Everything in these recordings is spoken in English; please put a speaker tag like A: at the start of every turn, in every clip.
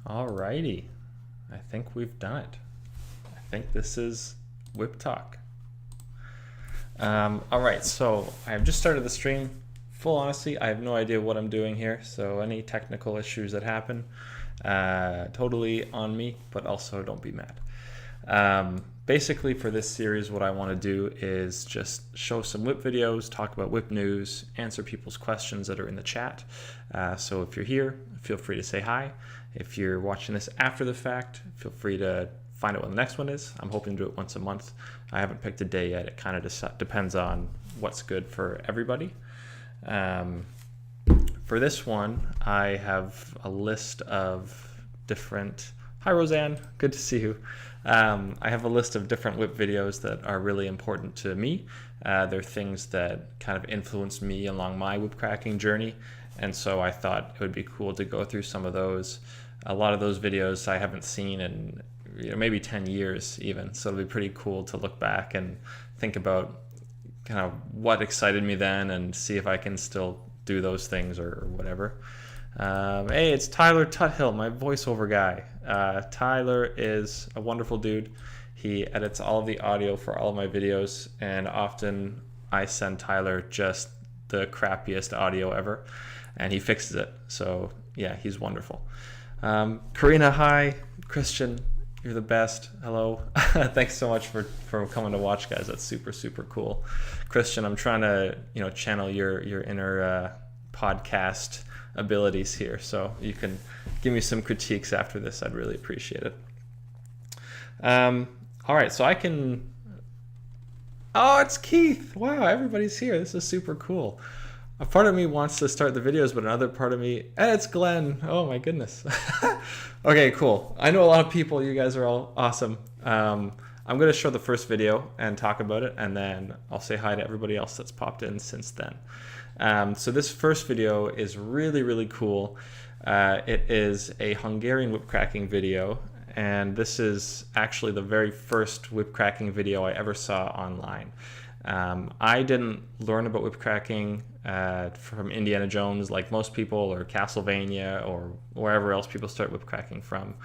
A: Alrighty, I think we've done it. I think this is WhipTALK. Alright, so I have just started the stream. Full honesty, I have no idea what I'm doing here, so any technical issues that happen, totally on me, but also don't be mad. Basically for this series, what I want to do is just show some whip videos, talk about whip news, answer people's questions that are in the chat. So if you're here, feel free to say hi. If you're watching this after the fact, feel free to find out when the next one is. I'm hoping to do it once a month. I haven't picked a day yet. It kind of depends on what's good for everybody. For this one, I have a list of different... Hi, Roseanne. Good to see you. I have a list of different whip videos that are really important to me. They're things that kind of influenced me along my whip cracking journey. And so I thought it would be cool to go through some of those. A lot of those videos I haven't seen in maybe 10 years even. So it'll be pretty cool to look back and think about kind of what excited me then and see if I can still do those things or whatever. Hey, it's Tyler Tuthill, my voiceover guy. Tyler is a wonderful dude. He edits all of the audio for all of my videos, and often I send Tyler just the crappiest audio ever, and he fixes it. So yeah, he's wonderful. Karina, hi. Christian, you're the best. Hello. Thanks so much for coming to watch, guys. That's super, super cool. Christian, I'm trying to channel your inner podcast abilities here, so you can give me some critiques after this. I'd really appreciate it. All right, so I can... Oh, it's Keith. Wow, everybody's here. This is super cool. A part of me wants to start the videos, but another part of me... And it's Glenn. Oh my goodness. Okay, cool. I know a lot of people. You guys are all awesome. I'm going to show the first video and talk about it, and then I'll say hi to everybody else that's popped in since then. So this first video is really, really cool. It is a Hungarian whip cracking video, and this is actually the very first whip cracking video I ever saw online. I didn't learn about whip cracking from Indiana Jones like most people, or Castlevania, or wherever else people start whip cracking from.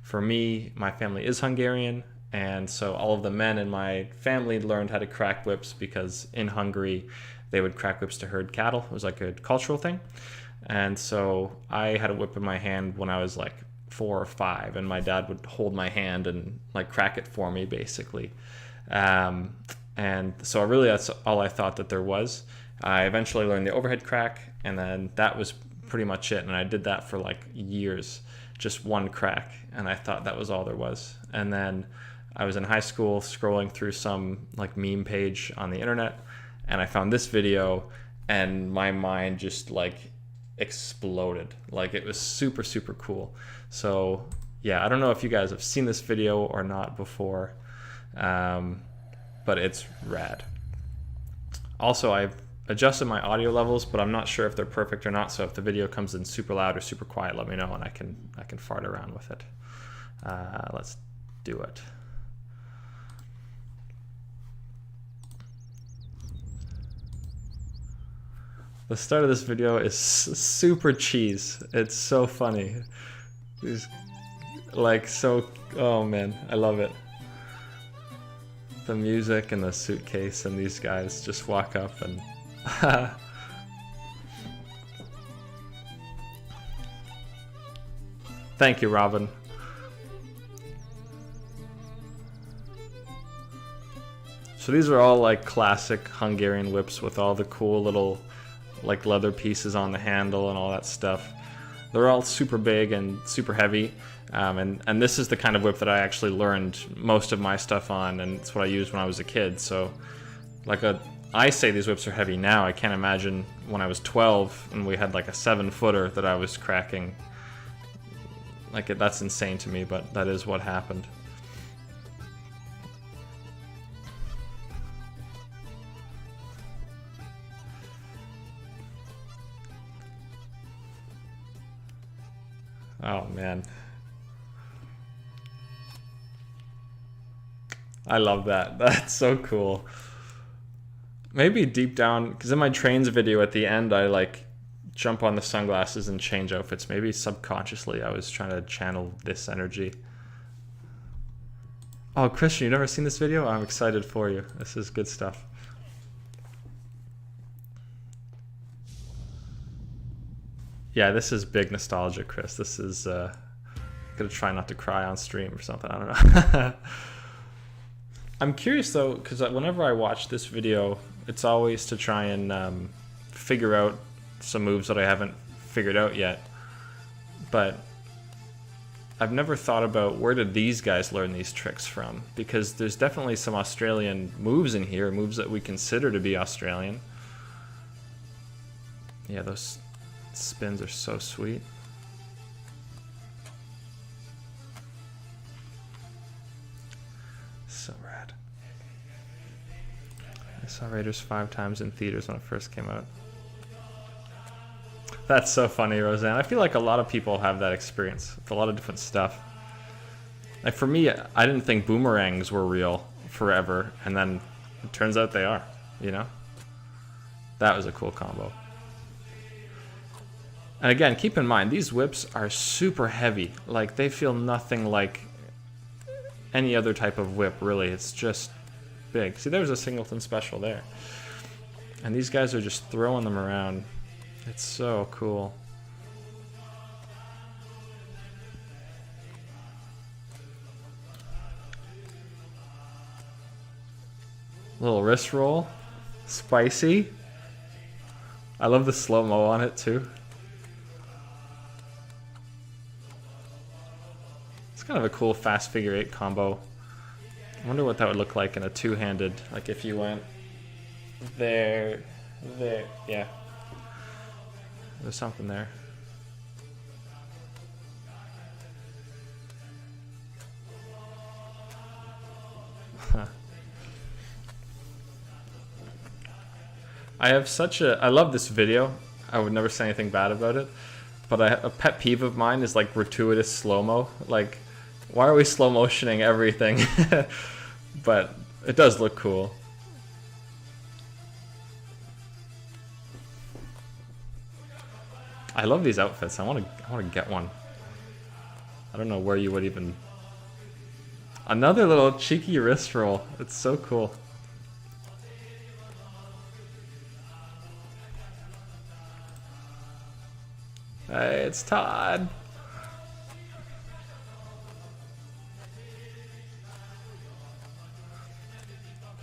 A: For me, my family is Hungarian, and so all of the men in my family learned how to crack whips because in Hungary they would crack whips to herd cattle. It was like a cultural thing. And so I had a whip in my hand when I was like 4 or 5, and my dad would hold my hand and like crack it for me, basically. And so really that's all I thought that there was. I eventually learned the overhead crack, and then that was pretty much it. And I did that for like years, just one crack, and I thought that was all there was. And then I was in high school scrolling through some like meme page on the internet, and I found this video, and my mind just like exploded. Like, it was super, super cool. So yeah, I don't know if you guys have seen this video or not before, but it's rad. Also, I've adjusted my audio levels, but I'm not sure if they're perfect or not. So if the video comes in super loud or super quiet, let me know, and I can fart around with it. Let's do it. The start of this video is super cheese. It's so funny. It's like so... Oh man, I love it. The music and the suitcase, and these guys just walk up and... Thank you, Robin. So these are all like classic Hungarian whips with all the cool little like leather pieces on the handle and all that stuff. They're all super big and super heavy, and this is the kind of whip that I actually learned most of my stuff on, and it's what I used when I was a kid. So like I say these whips are heavy now. I can't imagine when I was 12 and we had like a 7-footer that I was cracking. Like, that's insane to me, but that is what happened. Oh man, I love that. That's so cool. Maybe deep down, because in my trains video at the end I like jump on the sunglasses and change outfits. Maybe subconsciously I was trying to channel this energy. Oh, Christian, you never seen this video? I'm excited for you. This is good stuff. Yeah, this is big nostalgia, Chris. This is gonna try not to cry on stream or something. I don't know. I'm curious though, because whenever I watch this video, it's always to try and figure out some moves that I haven't figured out yet. But I've never thought about where did these guys learn these tricks from, because there's definitely some Australian moves in here, moves that we consider to be Australian. Yeah, those spins are so sweet. So rad. I saw Raiders 5 times in theaters when it first came out. That's so funny, Roseanne. I feel like a lot of people have that experience with a lot of different stuff. Like for me, I didn't think boomerangs were real forever, and then it turns out they are, you know? That was a cool combo. And again, keep in mind, these whips are super heavy. Like, they feel nothing like any other type of whip, really. It's just big. See, there's a singleton special there. And these guys are just throwing them around. It's so cool. Little wrist roll. Spicy. I love the slow-mo on it, too. It's kind of a cool fast figure 8 combo. I wonder what that would look like in a two-handed, like if you went there, yeah. There's something there. I have such a... I love this video. I would never say anything bad about it. But a pet peeve of mine is like gratuitous slow-mo. Like, why are we slow-motioning everything? But it does look cool. I love these outfits. I want to get one. I don't know where you would even... Another little cheeky wrist roll. It's so cool. Hey, it's Todd.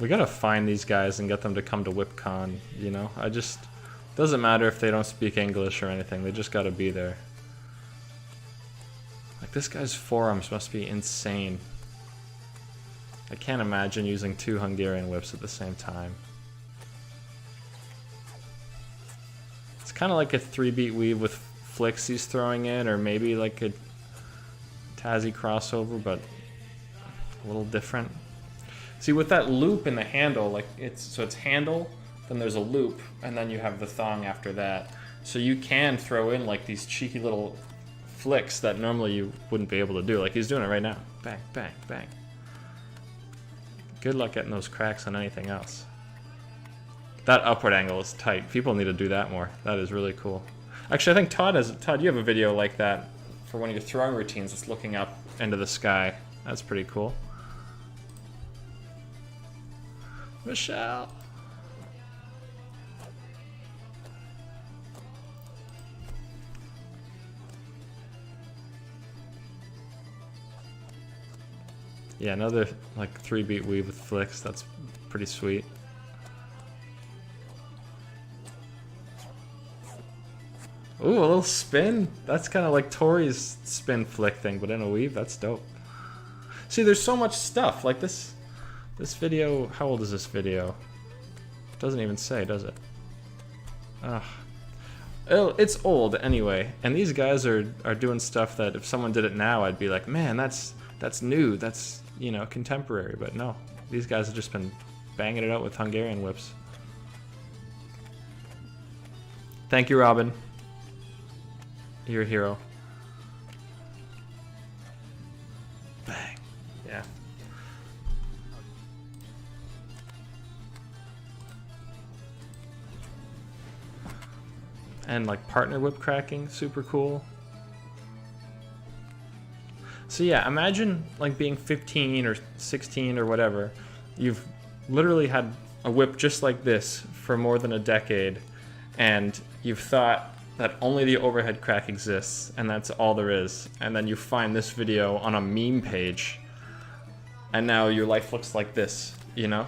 A: We gotta find these guys and get them to come to WhipCon, you know? Doesn't matter if they don't speak English or anything, they just gotta be there. Like, this guy's forearms must be insane. I can't imagine using 2 Hungarian whips at the same time. It's kind of like a 3-beat weave with flicks he's throwing in, or maybe like a Tazzy crossover, but a little different. See, with that loop in the handle, like it's handle, then there's a loop, and then you have the thong after that. So you can throw in like these cheeky little flicks that normally you wouldn't be able to do. Like he's doing it right now. Bang, bang, bang. Good luck getting those cracks on anything else. That upward angle is tight. People need to do that more. That is really cool. Actually, I think Todd, you have a video like that for one of your throwing routines. It's looking up into the sky. That's pretty cool. Michelle. Yeah, another like 3-beat weave with flicks. That's pretty sweet. Ooh, a little spin. That's kind of like Tori's spin flick thing, but in a weave. That's dope. See, there's so much stuff. Like this video, how old is this video? It doesn't even say, does it? Ugh. It's old anyway, and these guys are doing stuff that if someone did it now, I'd be like, man, that's new. That's, you know, contemporary. But no, these guys have just been banging it out with Hungarian whips. Thank you, Robin. You're a hero. Bang. Yeah. And like partner whip cracking, super cool. So yeah, imagine like being 15 or 16 or whatever. You've literally had a whip just like this for more than a decade, and you've thought that only the overhead crack exists, and that's all there is. And then you find this video on a meme page, and now your life looks like this, you know?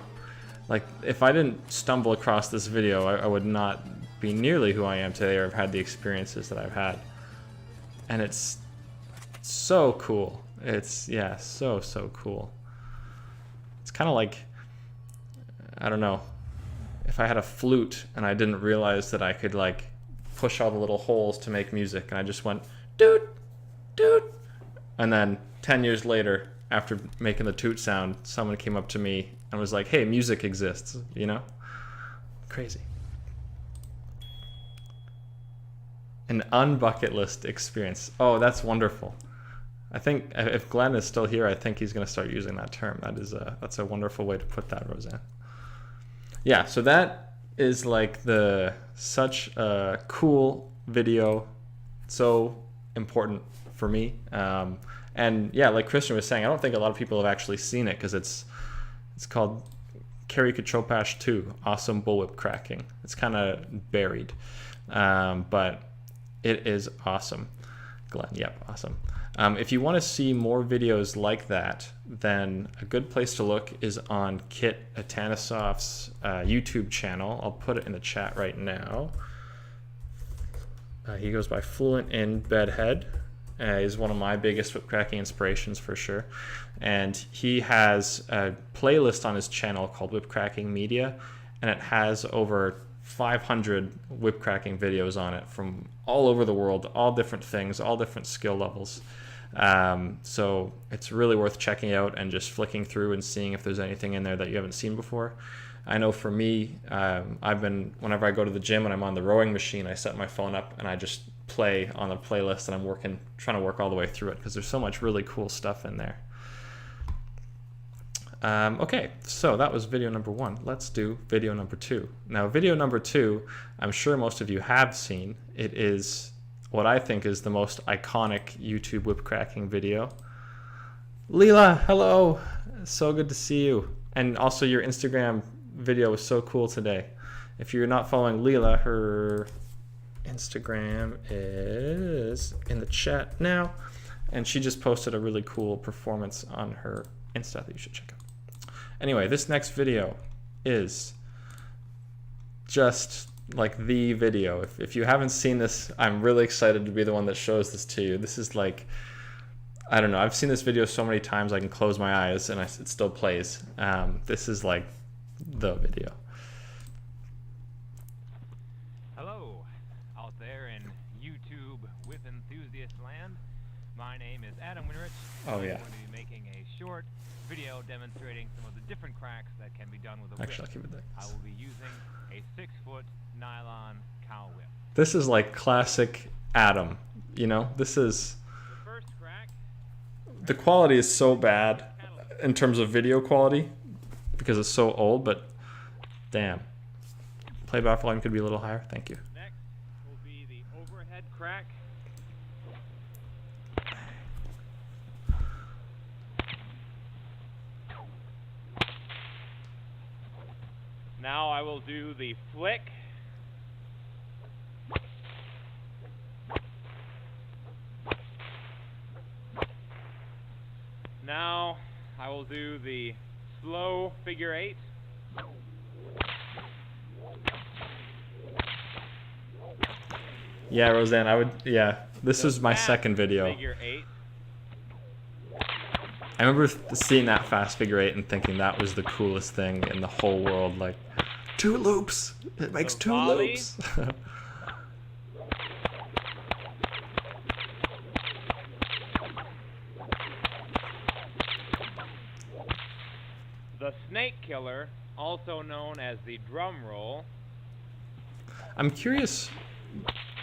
A: Like, if I didn't stumble across this video, I would not be nearly who I am today or have had the experiences that I've had. And it's so cool. It's, yeah, so cool. It's kind of like, I don't know, if I had a flute and I didn't realize that I could like push all the little holes to make music, and I just went doot doot, and then 10 years later, after making the toot sound, someone came up to me and was like, hey, music exists, you know? Crazy. An unbucket list experience. Oh, that's wonderful. I think if Glenn is still here, I think he's going to start using that term. That's a wonderful way to put that, Roseanne. Yeah, so that is like such a cool video, so important for me. And yeah, like Christian was saying, I don't think a lot of people have actually seen it because it's called Kerry Kachopash 2, Awesome Bullwhip Cracking. It's kind of buried, but it is awesome. Glenn, yep, awesome. If you want to see more videos like that, then a good place to look is on Kit Atanisov's YouTube channel. I'll put it in the chat right now. He goes by Fluent in Bedhead. He's one of my biggest whip cracking inspirations for sure. And he has a playlist on his channel called Whip Cracking Media, and it has over 500 whip cracking videos on it from all over the world, all different things, all different skill levels. So it's really worth checking out and just flicking through and seeing if there's anything in there that you haven't seen before. I know for me, whenever I go to the gym and I'm on the rowing machine, I set my phone up and I just play on the playlist, and I'm trying to work all the way through it because there's so much really cool stuff in there. Okay, so that was video number 1. Let's do video number 2. Now, video number 2, I'm sure most of you have seen. It is what I think is the most iconic YouTube whip cracking video. Leela, hello! So good to see you. And also your Instagram video was so cool today. If you're not following Leela, her Instagram is in the chat now, and she just posted a really cool performance on her Insta that you should check out. Anyway, this next video is just like the video. If you haven't seen this, I'm really excited to be the one that shows this to you. This is like, I don't know, I've seen this video so many times I can close my eyes and it still plays. This is like the video.
B: Hello, out there in YouTube whip enthusiast land. My name is Adam Winrich.
A: Oh yeah.
B: I'm going to be making a short video demonstrating some of the different cracks that can be done with a whip.
A: Actually, I'll keep it there.
B: I will be using a 6-foot nylon cow whip.
A: This is like classic Adam, you know? This is...
B: The first crack...
A: The quality is so bad in terms of video quality because it's so old, but damn. Playback volume could be a little higher. Thank you.
B: Next will be the overhead crack. Now I will do the flick. Now I will do the slow figure 8.
A: Yeah, Roseanne, this was my second video.
B: Figure 8.
A: I remember seeing that fast figure 8 and thinking that was the coolest thing in the whole world. Like, 2 loops. It makes 2 loops.
B: The snake killer, also known as the drum roll.
A: I'm curious,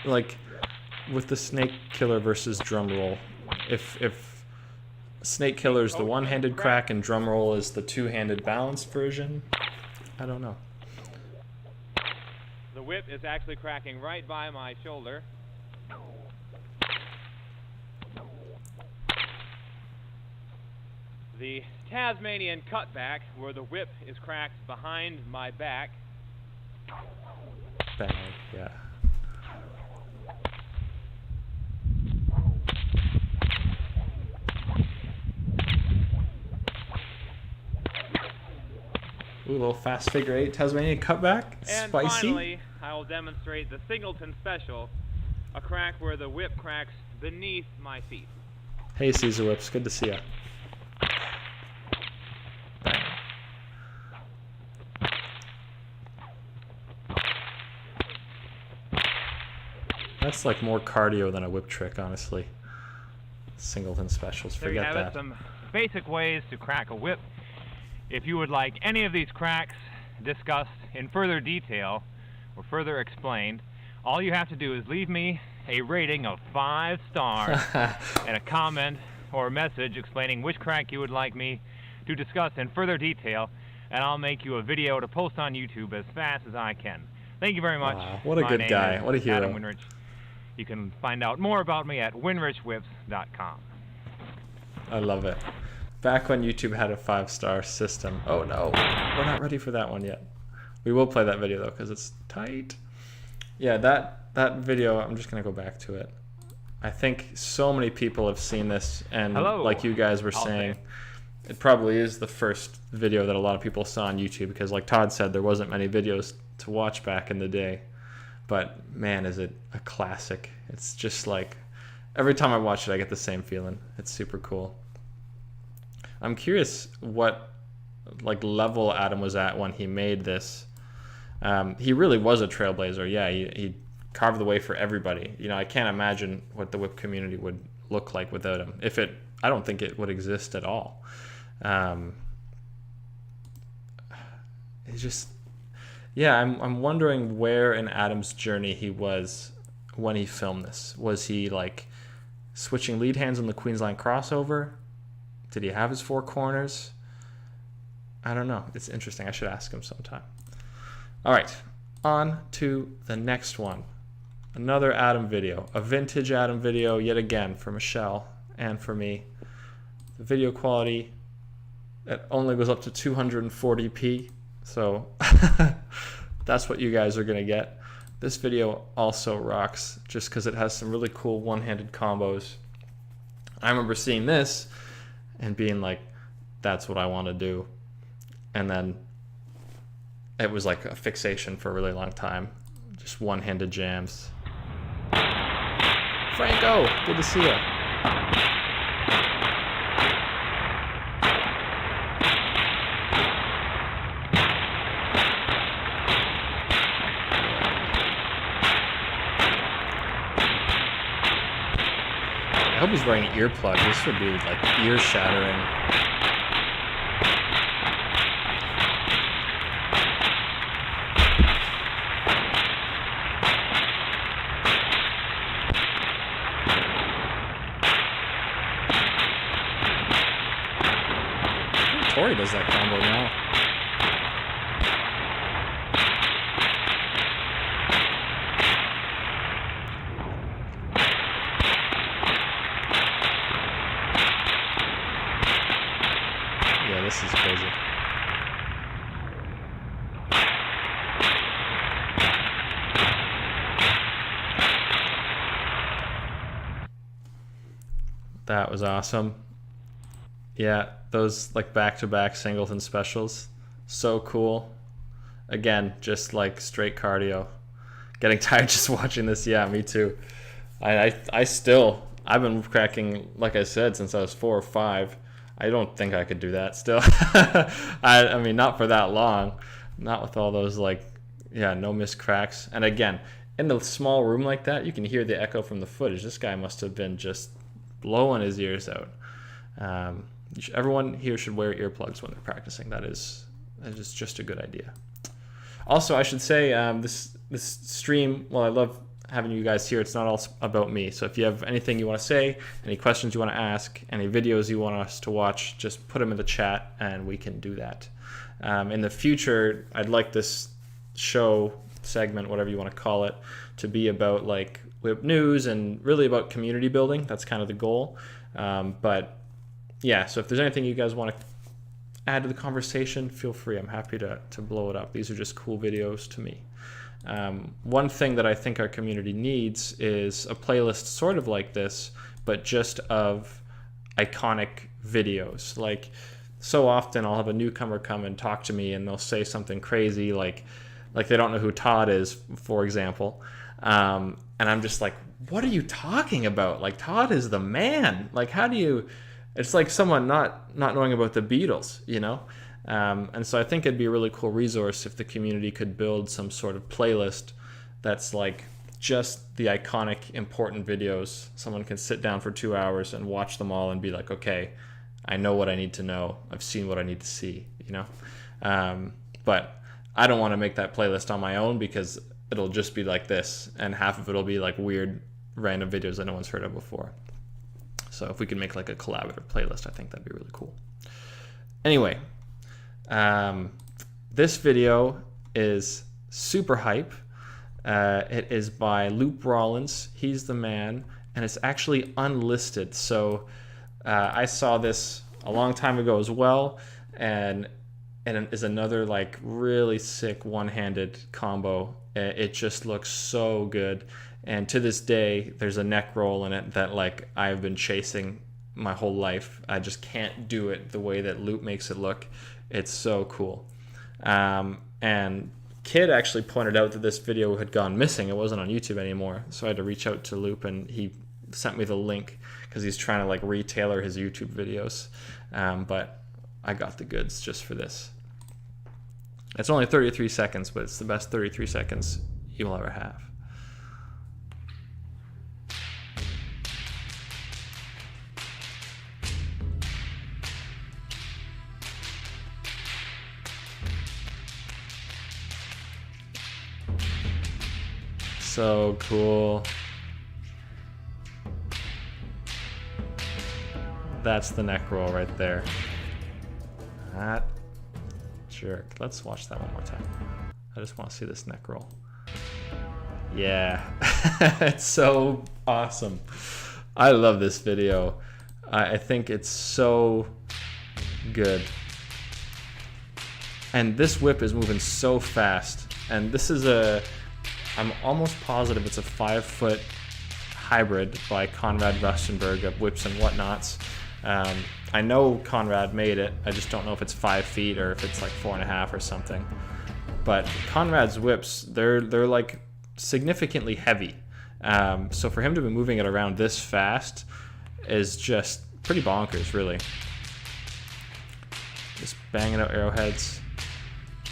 A: like, with the snake killer versus drum roll, if snake killer is the one-handed crack and drum roll is the two-handed balanced version. I don't know.
B: The whip is actually cracking right by my shoulder. The Tasmanian cutback, where the whip is cracked behind my back.
A: Bang, yeah. Ooh, a little fast figure 8 Tasmanian cutback.
B: And
A: Spicy.
B: finally, I will demonstrate the Singleton Special, a crack where the whip cracks beneath my feet.
A: Hey, Caesar Whips, good to see ya. That's like more cardio than a whip trick, honestly. Singleton specials,
B: There you
A: forget
B: have
A: that.
B: it, some basic ways to crack a whip. If you would like any of these cracks discussed in further detail or further explained, all you have to do is leave me a rating of 5 stars and a comment or a message explaining which crack you would like me to discuss in further detail, and I'll make you a video to post on YouTube as fast as I can. Thank you very much.
A: Wow, what a
B: My
A: good
B: name
A: guy.
B: is
A: What a hero.
B: Adam Winrich. You can find out more about me at winrichwhips.com.
A: I love it. Back when YouTube had a 5-star system. Oh no, we're not ready for that one yet. We will play that video though, because it's tight. Yeah, that video, I'm just gonna go back to it. I think so many people have seen this, and
B: Hello.
A: like you guys were saying, it probably is the first video that a lot of people saw on YouTube, because like Todd said, there wasn't many videos to watch back in the day. But man, is it a classic. It's just like, every time I watch it, I get the same feeling. It's super cool. I'm curious what like level Adam was at when he made this. He really was a trailblazer. Yeah, he carved the way for everybody. You know, I can't imagine what the whip community would look like without him. I don't think it would exist at all. It's just, yeah, I'm wondering where in Adam's journey he was when he filmed this. Was he like switching lead hands on the Queensline crossover? Did he have his 4 corners? I don't know. It's interesting. I should ask him sometime. All right, on to the next one. Another Adam video, a vintage Adam video yet again for Michelle and for me. The video quality, it only goes up to 240p, so that's what you guys are gonna get. This video also rocks just because it has some really cool one-handed combos. I remember seeing this and being like, that's what I want to do. And then it was like a fixation for a really long time. Just one-handed jams. Franco, good to see you. I hope he's wearing earplugs. This would be like ear shattering. Tori does that combo now. Yeah, this is crazy. That was awesome. Yeah, those like back-to-back Singleton specials, so cool. Again, just like straight cardio. Getting tired just watching this. Yeah, me too. I've been cracking, like I said, since I was 4 or 5. I don't think I could do that still. I mean, not for that long. Not with all those like, yeah, no missed cracks. And again, in a small room like that, you can hear the echo from the footage. This guy must have been just blowing his ears out. Everyone here should wear earplugs when they're practicing. That is just a good idea. Also, I should say this stream, well, I love having you guys here. It's not all about me. So if you have anything you want to say, any questions you want to ask, any videos you want us to watch, just put them in the chat and we can do that. In the future, I'd like this show segment, whatever you want to call it, to be about like whip news and really about community building. That's kind of the goal. But yeah, so if there's anything you guys want to add to the conversation, feel free. I'm happy to blow it up. These are just cool videos to me. One thing that I think our community needs is a playlist sort of like this, but just of iconic videos. Like, so often I'll have a newcomer come and talk to me and they'll say something crazy like they don't know who Todd is, for example. And I'm just like, what are you talking about? Like, Todd is the man. Like, how do you... It's like someone not knowing about the Beatles, you know? And so I think it'd be a really cool resource if the community could build some sort of playlist that's like just the iconic, important videos. Someone can sit down for 2 hours and watch them all and be like, okay, I know what I need to know. I've seen what I need to see, you know? But I don't want to make that playlist on my own because it'll just be like this, and half of it'll be like weird, random videos that no one's heard of before. So if we could make like a collaborative playlist, I think that'd be really cool. Anyway, this video is super hype. It is by Loop Rollins. He's the man, and it's actually unlisted. So I saw this a long time ago as well, and it is another like really sick one-handed combo. It just looks so good. And to this day, there's a neck roll in it that like I've been chasing my whole life. I just can't do it the way that Loop makes it look. It's so cool. And Kid actually pointed out that this video had gone missing. It wasn't on YouTube anymore. So I had to reach out to Loop, and he sent me the link because he's trying to like retailor his YouTube videos. But I got the goods just for this. It's only 33 seconds, but it's the best 33 seconds you will ever have. So cool. That's the neck roll right there. That jerk. Let's watch that one more time. I just want to see this neck roll. Yeah. It's so awesome. I love this video. I think it's so good. And this whip is moving so fast. And this is I'm almost positive it's a 5-foot hybrid by Conrad Rustenberg of Whips and Whatnots. I know Conrad made it. I just don't know if it's 5 feet or if it's like 4.5 or something. But Conrad's whips, they're like significantly heavy. So for him to be moving it around this fast is just pretty bonkers, really. Just banging out arrowheads.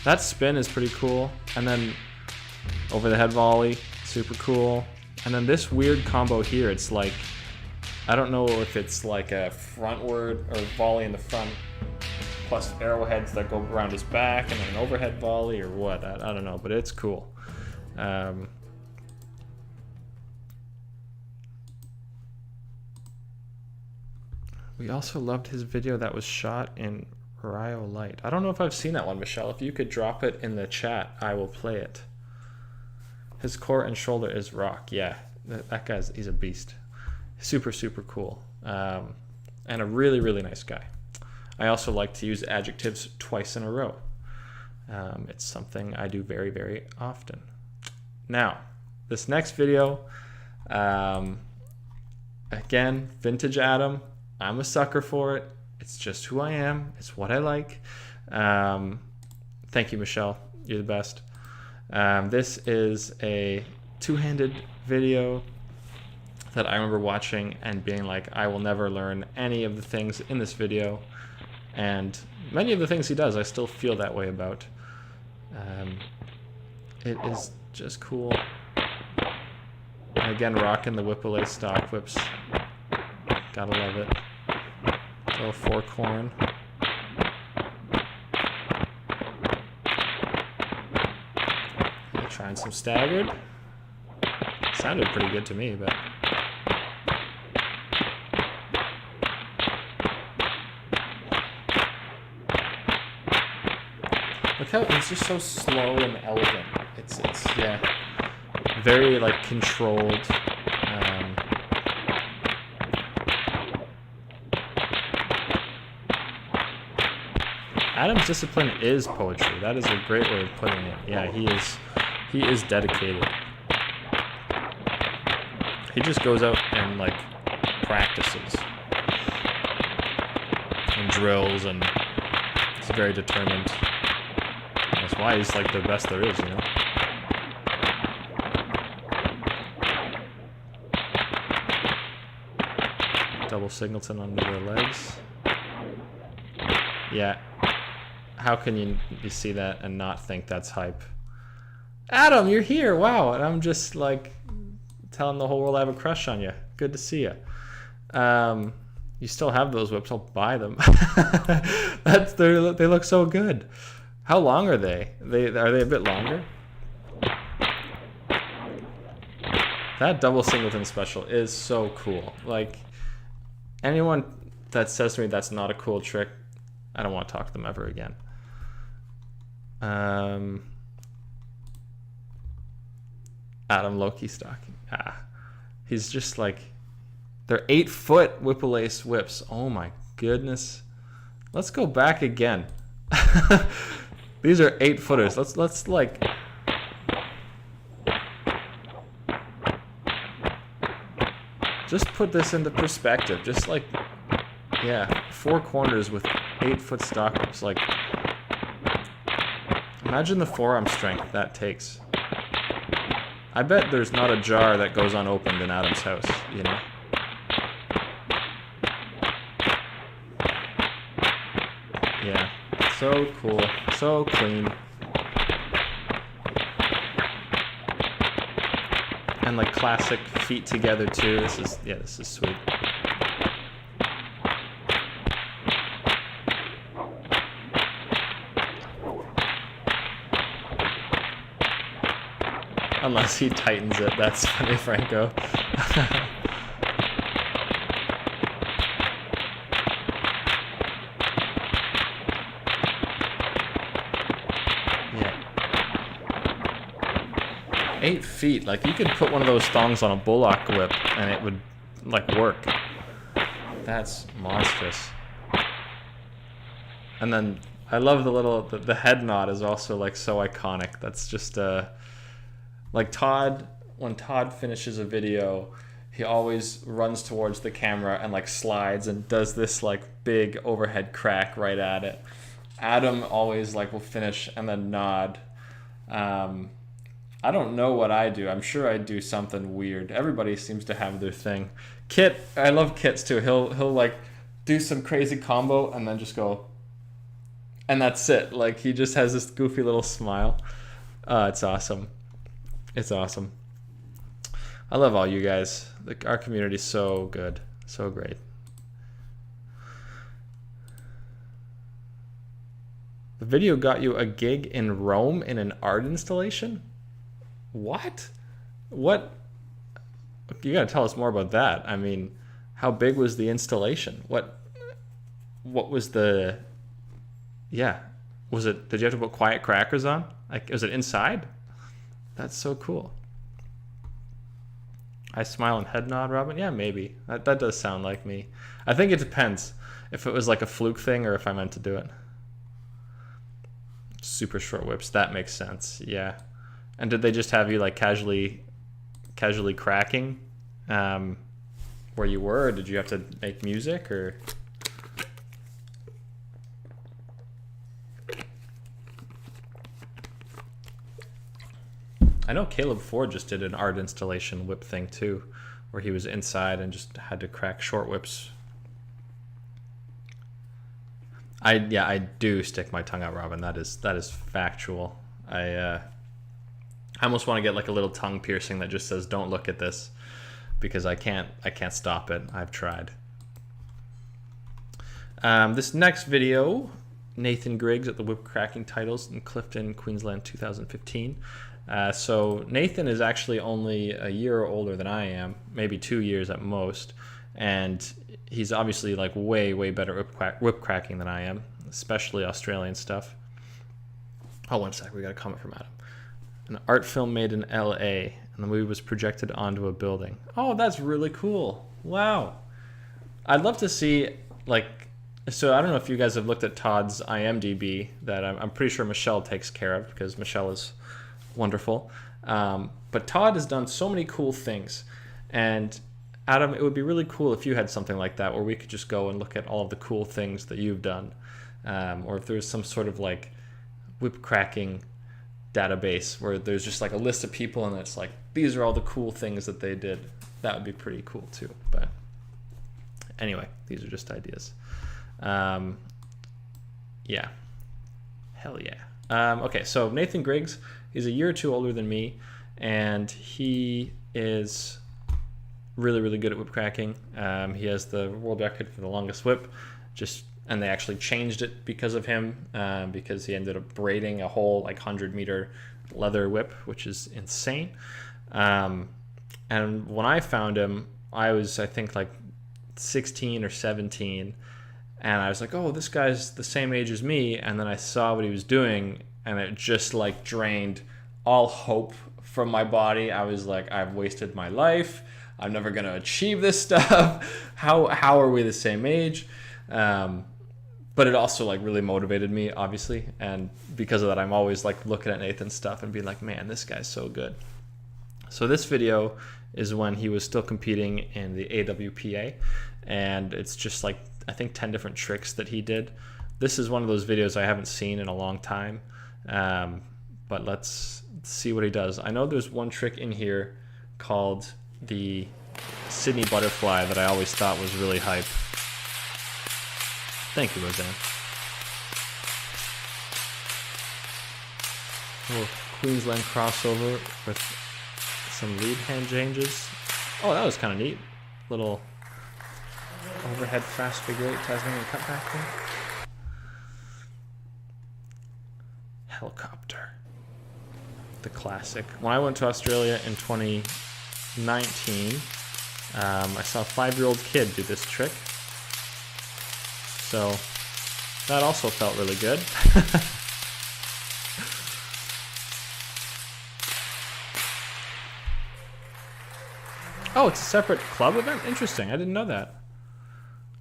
A: That spin is pretty cool. And then over the head volley, super cool. And then this weird combo here, it's like, I don't know if it's like a frontward or volley in the front plus arrowheads that go around his back and then an overhead volley or what. I don't know, but it's cool. We also loved his video that was shot in Rio Light. I don't know if I've seen that one, Michelle. If you could drop it in the chat, I will play it. His core and shoulder is rock. Yeah, that guy's, he's a beast. Super, super cool. And a really, really nice guy. I also like to use adjectives twice in a row. It's something I do very, very often. Now, this next video, again, vintage Adam. I'm a sucker for it. It's just who I am. It's what I like. Thank you, Michelle. You're the best. This is a two-handed video that I remember watching and being like, I will never learn any of the things in this video. And many of the things he does, I still feel that way about. It is just cool. And again, rocking the Whipple stock whips. Gotta love it. Little fork horn. Trying some staggered. Sounded pretty good to me, but look how it's just so slow and elegant. It's yeah, very like controlled. Adam's discipline is poetry. That is a great way of putting it. Yeah, he is dedicated. He just goes out and like practices and drills, and he's very determined. That's why he's like the best there is, you know. Double singleton under the legs. Yeah. How can you see that and not think that's hype? Adam, you're here. Wow. And I'm just like telling the whole world I have a crush on you. Good to see you. You still have those whips. I'll buy them. They look so good. How long are they? Are they a bit longer? That double singleton special is so cool. Like, anyone that says to me that's not a cool trick, I don't want to talk to them ever again. Adam Loki stocking. He's just like, they're 8-foot Whipple-Ace whips. Oh my goodness. Let's go back again. These are 8-footers. Let's like, just put this into perspective. Just like, yeah, 4 corners with 8-foot stock whips. Like, imagine the forearm strength that takes. I bet there's not a jar that goes unopened in Adam's house, you know? Yeah, so cool, so clean. And like classic feet together too. This is sweet. Unless he tightens it. That's funny, Franco. Yeah. 8 feet. Like, you could put one of those thongs on a bullock whip and it would, like, work. That's monstrous. And then I love the head nod is also, like, so iconic. That's just like Todd, when Todd finishes a video, he always runs towards the camera and like slides and does this like big overhead crack right at it. Adam always like will finish and then nod. I don't know what I do. I'm sure I do something weird. Everybody seems to have their thing. Kit, I love Kit's too. He'll like do some crazy combo and then just go, and that's it. Like, he just has this goofy little smile. It's awesome. It's awesome. I love all you guys. Our community's so good. So great. The video got you a gig in Rome in an art installation? What? What? You gotta tell us more about that. I mean, how big was the installation? What was the... Yeah. Was it... Did you have to put quiet crackers on? Like, was it inside? That's so cool. I smile and head nod, Robin. Yeah, maybe. That does sound like me. I think it depends if it was like a fluke thing or if I meant to do it. Super short whips. That makes sense. Yeah. And did they just have you like casually cracking where you were, or did you have to make music, or? I know Caleb Ford just did an art installation whip thing too, where he was inside and just had to crack short whips. I do stick my tongue out, Robin. That is factual. I almost want to get like a little tongue piercing that just says "Don't look at this," because I can't stop it. I've tried. This next video, Nathan Griggs at the Whip Cracking Titles in Clifton, Queensland, 2015. So Nathan is actually only a year older than I am, maybe 2 years at most, and he's obviously like way better whip cracking than I am, especially Australian stuff. Oh, one sec, we got a comment from Adam. An art film made in LA, and the movie was projected onto a building. Oh, that's really cool. Wow. I'd love to see, like, so I don't know if you guys have looked at Todd's IMDb that I'm pretty sure Michelle takes care of, because Michelle is wonderful. But Todd has done so many cool things. And Adam, it would be really cool if you had something like that where we could just go and look at all of the cool things that you've done. Or if there's some sort of like whip cracking database where there's just like a list of people and it's like, these are all the cool things that they did. That would be pretty cool too. But anyway, these are just ideas. Yeah. Hell yeah. Okay, so Nathan Griggs, he's a year or two older than me, and he is really, really good at whip cracking. He has the world record for the longest whip, and they actually changed it because of him, because he ended up braiding a whole like 100-meter leather whip, which is insane. And when I found him, I was, I think, like 16 or 17, and I was like, oh, this guy's the same age as me. And then I saw what he was doing, and it just like drained all hope from my body. I was like, I've wasted my life. I'm never gonna achieve this stuff. How are we the same age? But it also like really motivated me, obviously, and because of that, I'm always like looking at Nathan's stuff and being like, man, this guy's so good. So this video is when he was still competing in the AWPA, and it's just like, I think 10 different tricks that he did. This is one of those videos I haven't seen in a long time, but let's see what he does. I know there's one trick in here called the Sydney butterfly that I always thought was really hype. Thank you, Roseanne. Little Queensland crossover with some lead hand changes. Oh, that was kind of neat. Little overhead fast figure eight Tasmanian cutback thing. Helicopter. The classic. When I went to Australia in 2019, I saw a 5-year-old kid do this trick. So that also felt really good. Oh, it's a separate club event? Interesting. I didn't know that.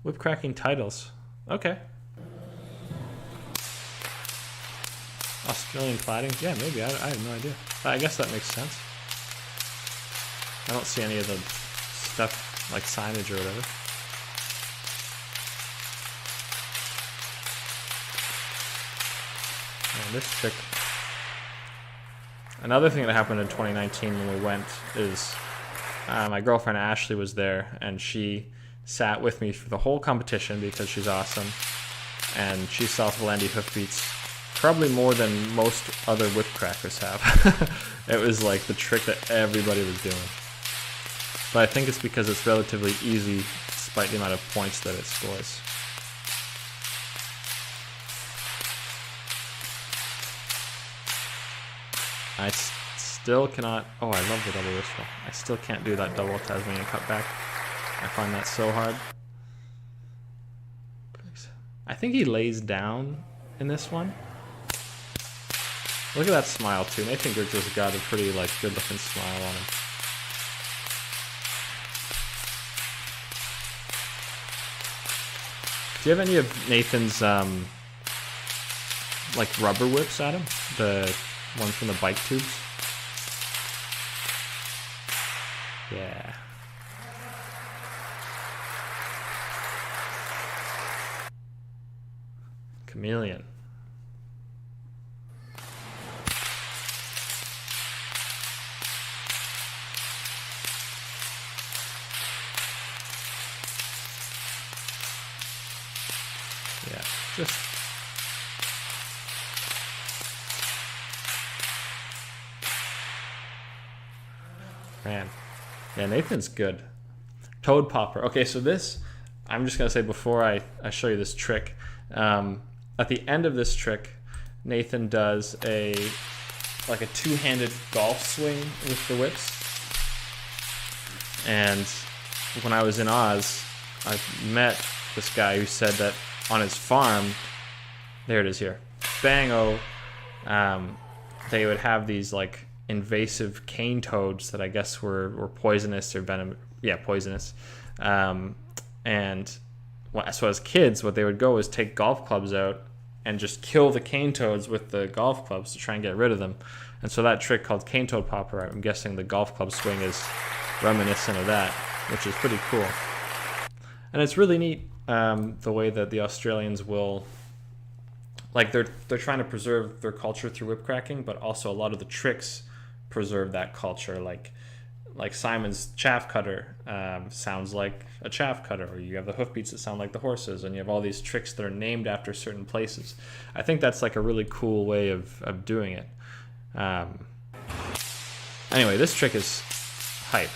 A: Whip cracking titles. Okay. Australian plating? Yeah, maybe. I have no idea. I guess that makes sense. I don't see any of the stuff like signage or whatever. And this trick. Another thing that happened in 2019 when we went is my girlfriend Ashley was there, and she sat with me for the whole competition because she's awesome, and she saw Philandy hoofbeats probably more than most other whip crackers have. It was like the trick that everybody was doing. But I think it's because it's relatively easy despite the amount of points that it scores. I still cannot... Oh, I love the double wrist roll. I still can't do that double Tasmanian cutback. I find that so hard. I think he lays down in this one. Look at that smile too. Nathan Griggs has got a pretty like good looking smile on him. Do you have any of Nathan's like rubber whips, Adam? The ones from the bike tubes? Yeah. Chameleon. Yeah, just man. Yeah, Nathan's good. Toad popper. Okay, so this, I'm just gonna say before I show you this trick, at the end of this trick, Nathan does a two-handed golf swing with the whips. And when I was in Oz, I met this guy who said that on his farm, there it is here, Bango, they would have these like invasive cane toads that I guess were poisonous or venom. Yeah, poisonous. And so as kids, what they would go is take golf clubs out and just kill the cane toads with the golf clubs to try and get rid of them. And so that trick called cane toad popper, I'm guessing the golf club swing is reminiscent of that, which is pretty cool. And it's really neat the way that the Australians will, like, they're trying to preserve their culture through whip cracking, but also a lot of the tricks preserve that culture. Like Simon's chaff cutter sounds like a chaff cutter, or you have the hoofbeats that sound like the horses, and you have all these tricks that are named after certain places. I think that's like a really cool way of doing it. Anyway, this trick is hype.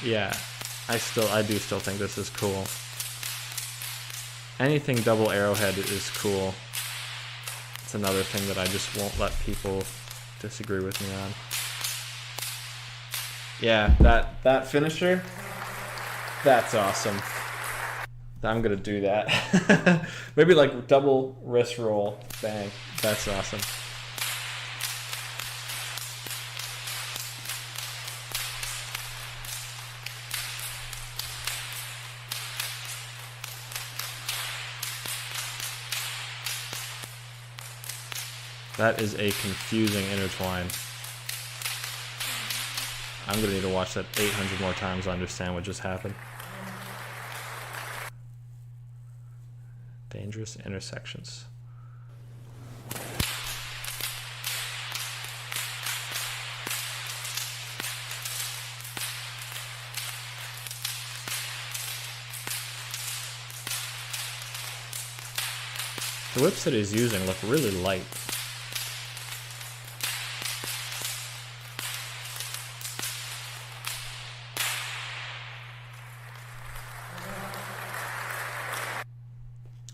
A: Yeah, I do still think this is cool. Anything double arrowhead is cool. It's another thing that I just won't let people disagree with me on. Yeah, that finisher, that's awesome. I'm gonna do that. Maybe like double wrist roll, bang. That's awesome. That is a confusing intertwine. I'm gonna need to watch that 800 more times to understand what just happened. Dangerous intersections. The whips that he's using look really light.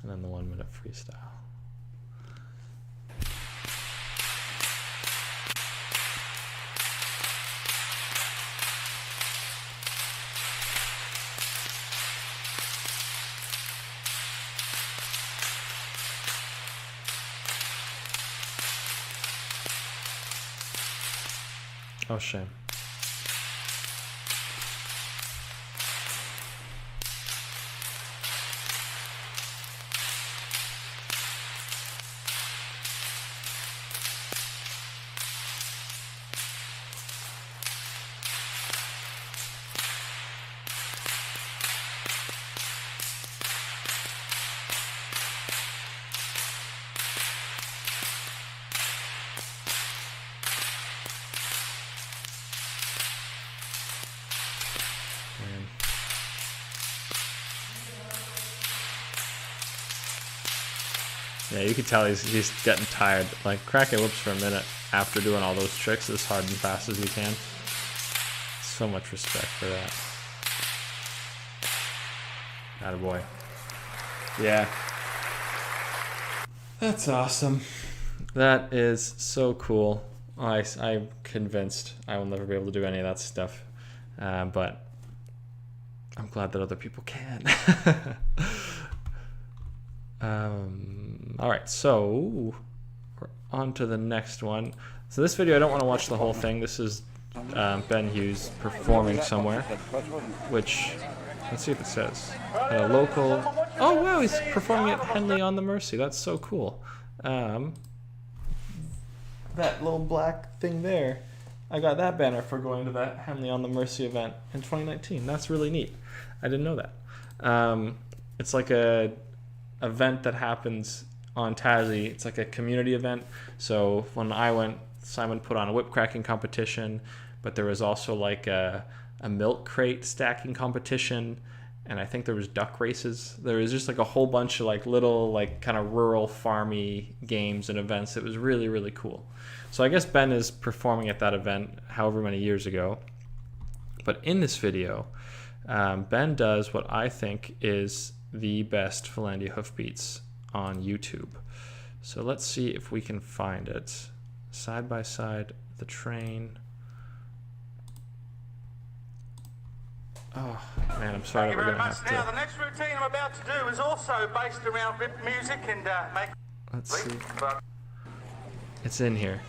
A: And then the 1 minute freestyle. Oh, shame. Yeah, you can tell he's getting tired. Like, cracking whips for a minute after doing all those tricks as hard and fast as you can. So much respect for that. Attaboy. Yeah. That's awesome. That is so cool. I'm convinced I will never be able to do any of that stuff. But I'm glad that other people can. All right, so we're on to the next one. So this video, I don't want to watch the whole thing. This is Ben Hughes performing somewhere, which, let's see if it says. A local, oh wow, he's performing at Henley on the Mersey. That's so cool. That little black thing there, I got that banner for going to that Henley on the Mersey event in 2019. That's really neat. I didn't know that. It's like a event that happens on Tassie. It's like a community event. So when I went, Simon put on a whip cracking competition, but there was also like a milk crate stacking competition, and I think there was duck races. There was just like a whole bunch of like little like kind of rural farmy games and events. It was really, really cool. So I guess Ben is performing at that event however many years ago. But in this video, Ben does what I think is the best Finlandia hoofbeats on YouTube. So let's see if we can find it. Side by side, the train. Oh, man, I'm sorry.
C: Thank you
A: We're
C: very
A: gonna
C: much.
A: have
C: Now,
A: to...
C: the next routine I'm about to do is also based around whip music and make...
A: Let's see. It's in here.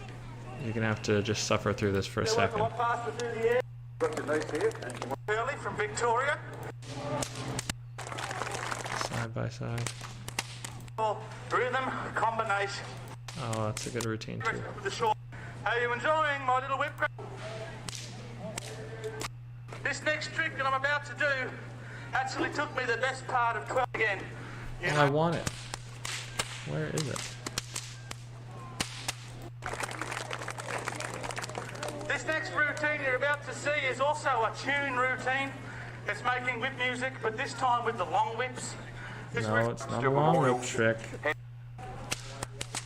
A: You're gonna have to just suffer through this for a second.
C: A lot faster through the air. Got your niece here. Early from Victoria.
A: Side by side.
C: Rhythm combination.
A: Oh, that's a good routine too.
C: With the short. Are you enjoying my little whip? This next trick that I'm about to do actually took me the best part of 12 again. You
A: Oh,
C: know,
A: I want it. Where is it?
C: this next routine you're about to see is also a tune routine. It's making whip music, but this time with the long whips. This
A: No, it's not a long whip trick.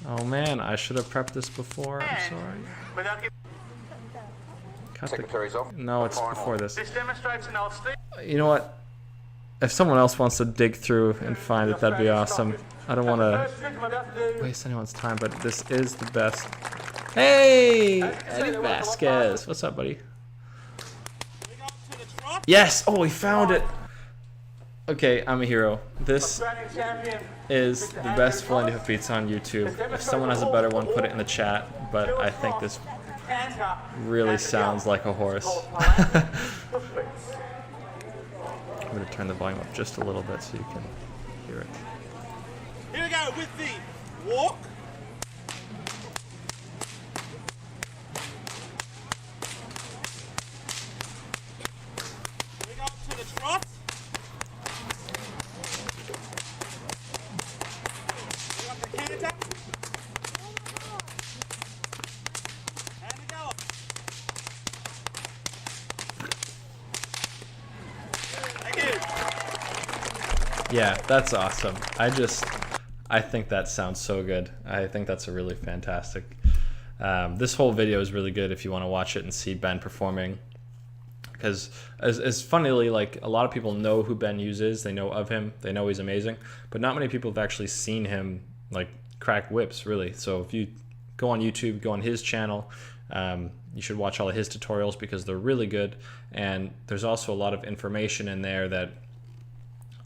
A: Oh man, I should have prepped this before. I'm sorry.
C: Without giving
A: Cut
D: Secretary's off.
A: No, it's before this.
C: this demonstrates an old Steve.
A: You know what? If someone else wants to dig through and find it, that'd be awesome. I don't want to
C: First trick I'm about to do.
A: waste anyone's time, but this is the best. Hey, Eddie Vasquez. What's up, buddy? Yes! Oh, we found it! Okay, I'm a hero. This
C: Australian champion.
A: is the best full 95 beats on YouTube. If someone has a better one, put it in the chat, but I think this
C: Canter.
A: really sounds like a horse. I'm going to turn the volume up just a little bit so you can hear it.
E: Here we go with the walk. We go up to the trot. We got the canter. And the gallop. Thank you.
A: Yeah, that's awesome. I think that sounds so good. I think that's a really fantastic. This whole video is really good if you want to watch it and see Ben performing. Because as funnily, like, a lot of people know who Ben Hughes is. They know of him. They know he's amazing. But not many people have actually seen him, like, crack whips, really. So if you go on YouTube, go on his channel, you should watch all of his tutorials because they're really good. And there's also a lot of information in there that,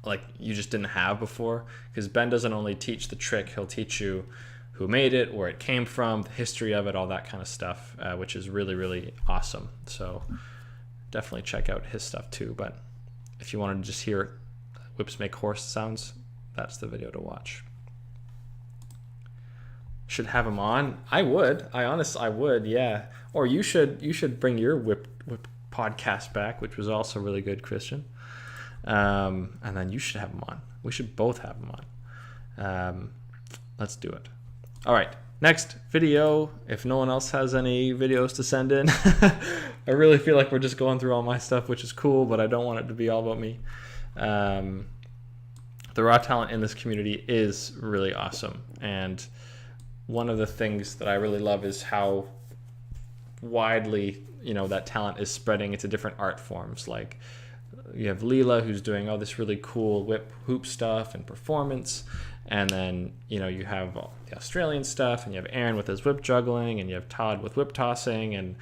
A: like, you just didn't have before, because Ben doesn't only teach the trick, he'll teach you who made it, where it came from, the history of it, all that kind of stuff, which is really, really awesome. So definitely check out his stuff too. But if you wanted to just hear whips make horse sounds, that's the video to watch. Should have him on. I would. I would, yeah. Or you should bring your whip podcast back, which was also really good, Christian. And then you should have him on. We should both have him on. Let's do it. All right, next video. If no one else has any videos to send in, I really feel like we're just going through all my stuff, which is cool, but I don't want it to be all about me. The raw talent in this community is really awesome. And one of the things that I really love is how widely, that talent is spreading into different art forms. Like, you have Leela, who's doing all this really cool whip hoop stuff and performance, and then you have all the Australian stuff, and you have Aaron with his whip juggling, and you have Todd with whip tossing, and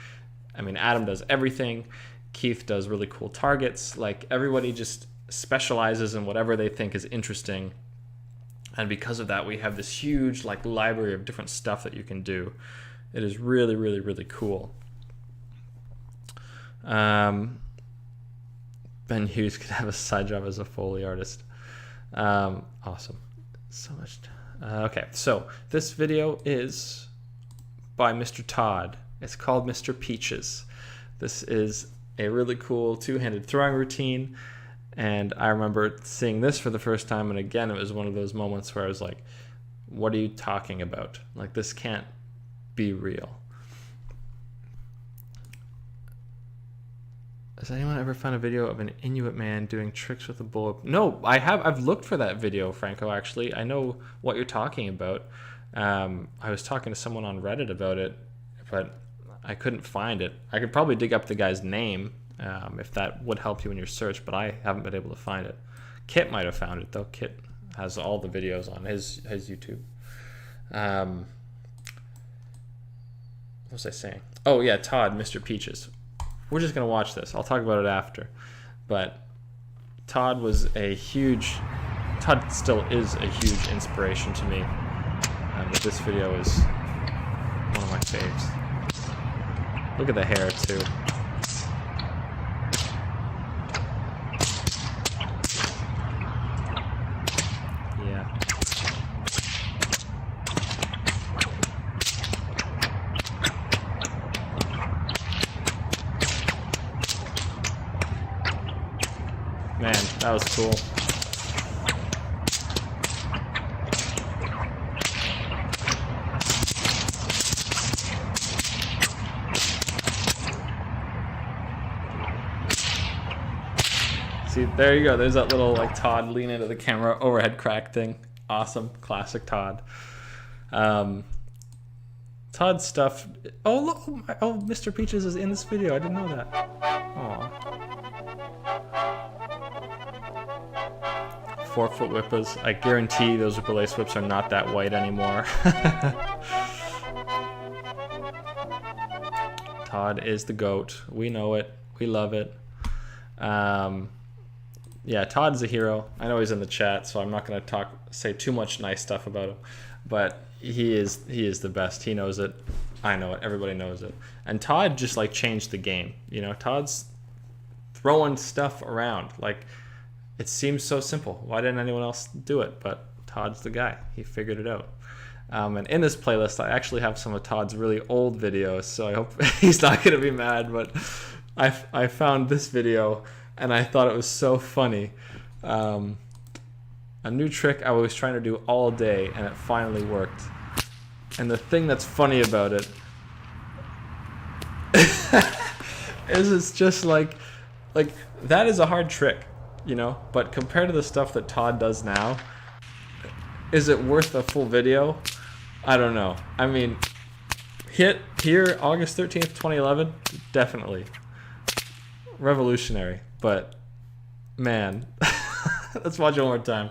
A: I mean Adam does everything. Keith does really cool targets. Like, everybody just specializes in whatever they think is interesting, and because of that, we have this huge library of different stuff that you can do. It is really, really, really cool. Ben Hughes could have a side job as a Foley artist. Awesome. So much. Okay, so this video is by Mr. Todd. It's called Mr. Peaches. This is a really cool two-handed throwing routine, and I remember seeing this for the first time, and again, it was one of those moments where I was like, what are you talking about? Like, this can't be real. Has anyone ever found a video of an Inuit man doing tricks with a bow? No, I have. I've looked for that video, Franco, actually. I know what you're talking about. I was talking to someone on Reddit about it, but I couldn't find it. I could probably dig up the guy's name if that would help you in your search, but I haven't been able to find it. Kit might have found it, though. Kit has all the videos on his YouTube. What was I saying? Oh, yeah, Todd, Mr. Peaches. We're just going to watch this. I'll talk about it after. but Todd still is a huge inspiration to me. But this video is one of my faves. Look at the hair too. Yeah. Man, that was cool. See, there you go. There's that little like Todd lean into the camera overhead crack thing. Awesome, classic Todd. Todd's stuff. Oh look! Oh, Mr. Peaches is in this video. I didn't know that. Aw. 4-foot whippers. I guarantee those lace whips are not that white anymore. Todd is the GOAT. We know it. We love it. Yeah, Todd's a hero. I know he's in the chat, so I'm not going to say too much nice stuff about him, but he is the best. He knows it. I know it. Everybody knows it. And Todd just like changed the game. You know, Todd's throwing stuff around. Like, it seems so simple. Why didn't anyone else do it? But Todd's the guy. He figured it out. And in this playlist, I actually have some of Todd's really old videos, so I hope he's not going to be mad, but I found this video and I thought it was so funny. A new trick I was trying to do all day, and it finally worked. And the thing that's funny about it is it's just like that is a hard trick, you know? But compared to the stuff that Todd does now, is it worth a full video? I don't know. I mean, hit here August 13th, 2011, definitely. Revolutionary, but man, let's watch it one more time.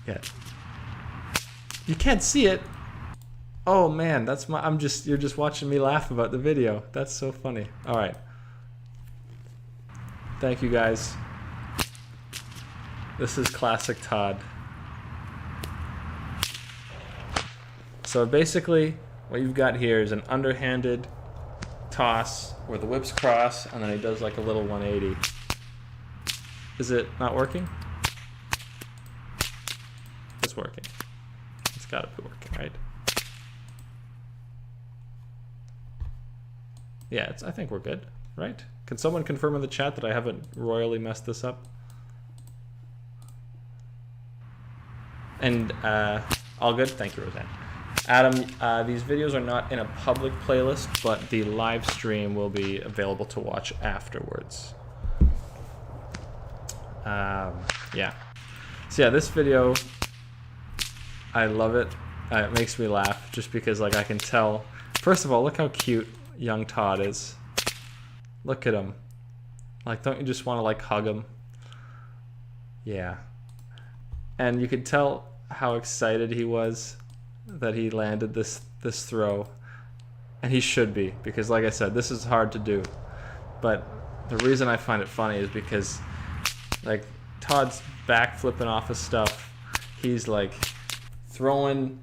A: Yeah. You can't see it. Oh man, you're just watching me laugh about the video. That's so funny. All right. Thank you guys. This is classic Todd. So basically, what you've got here is an underhanded toss where the whips cross, and then he does like a little 180. Is it not working? It's working. It's gotta be working, right? Yeah, I think we're good, right? Can someone confirm in the chat that I haven't royally messed this up? And all good? Thank you, Roseanne. Adam, these videos are not in a public playlist, but the live stream will be available to watch afterwards. Yeah. So yeah, this video, I love it. It makes me laugh just because like I can tell. First of all, look how cute young Todd is. Look at him. Like, don't you just want to like hug him? Yeah. And you could tell how excited he was that he landed this throw, and he should be, because like I said, this is hard to do. But the reason I find it funny is because like Todd's back flipping off his stuff, he's like throwing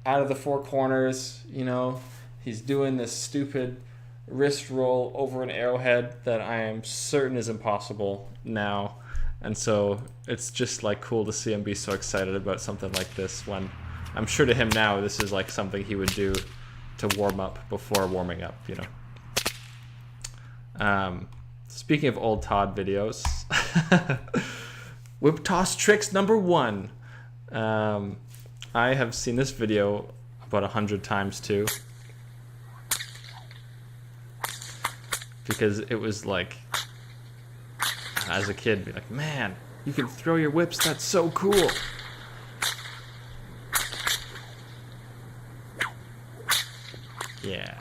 A: out of the four corners, you know, he's doing this stupid wrist roll over an arrowhead that I am certain is impossible now. And so it's just like cool to see him be so excited about something like this, when I'm sure to him now this is like something he would do to warm up before warming up, you know. Speaking of old Todd videos, whip toss tricks #1. I have seen this video about 100 times too, because it was like, as a kid, be like, man, you can throw your whips, that's so cool. Yeah.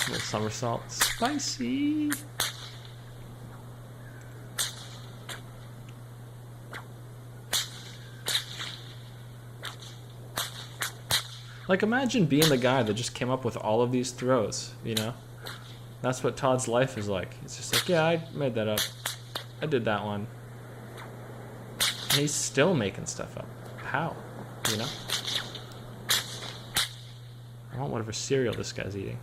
A: Little somersault. Spicy. Like, imagine being the guy that just came up with all of these throws, you know? That's what Todd's life is like. It's just like, yeah, I made that up. I did that one. And he's still making stuff up. How? You know? I want whatever cereal this guy's eating.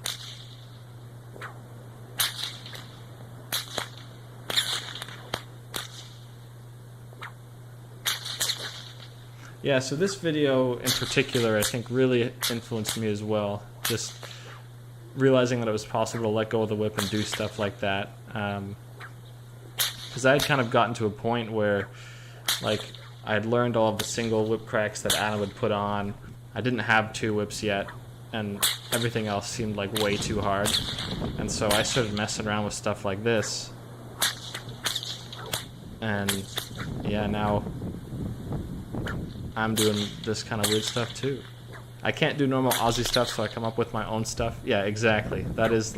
A: Yeah, so this video in particular, I think, really influenced me as well. Just realizing that it was possible to let go of the whip and do stuff like that. Because I had kind of gotten to a point where, like, I had learned all of the single whip cracks that Adam would put on. I didn't have 2 whips yet, and everything else seemed like way too hard. And so I started messing around with stuff like this. And yeah, now I'm doing this kind of weird stuff too. I can't do normal Aussie stuff, so I come up with my own stuff. Yeah, exactly. That is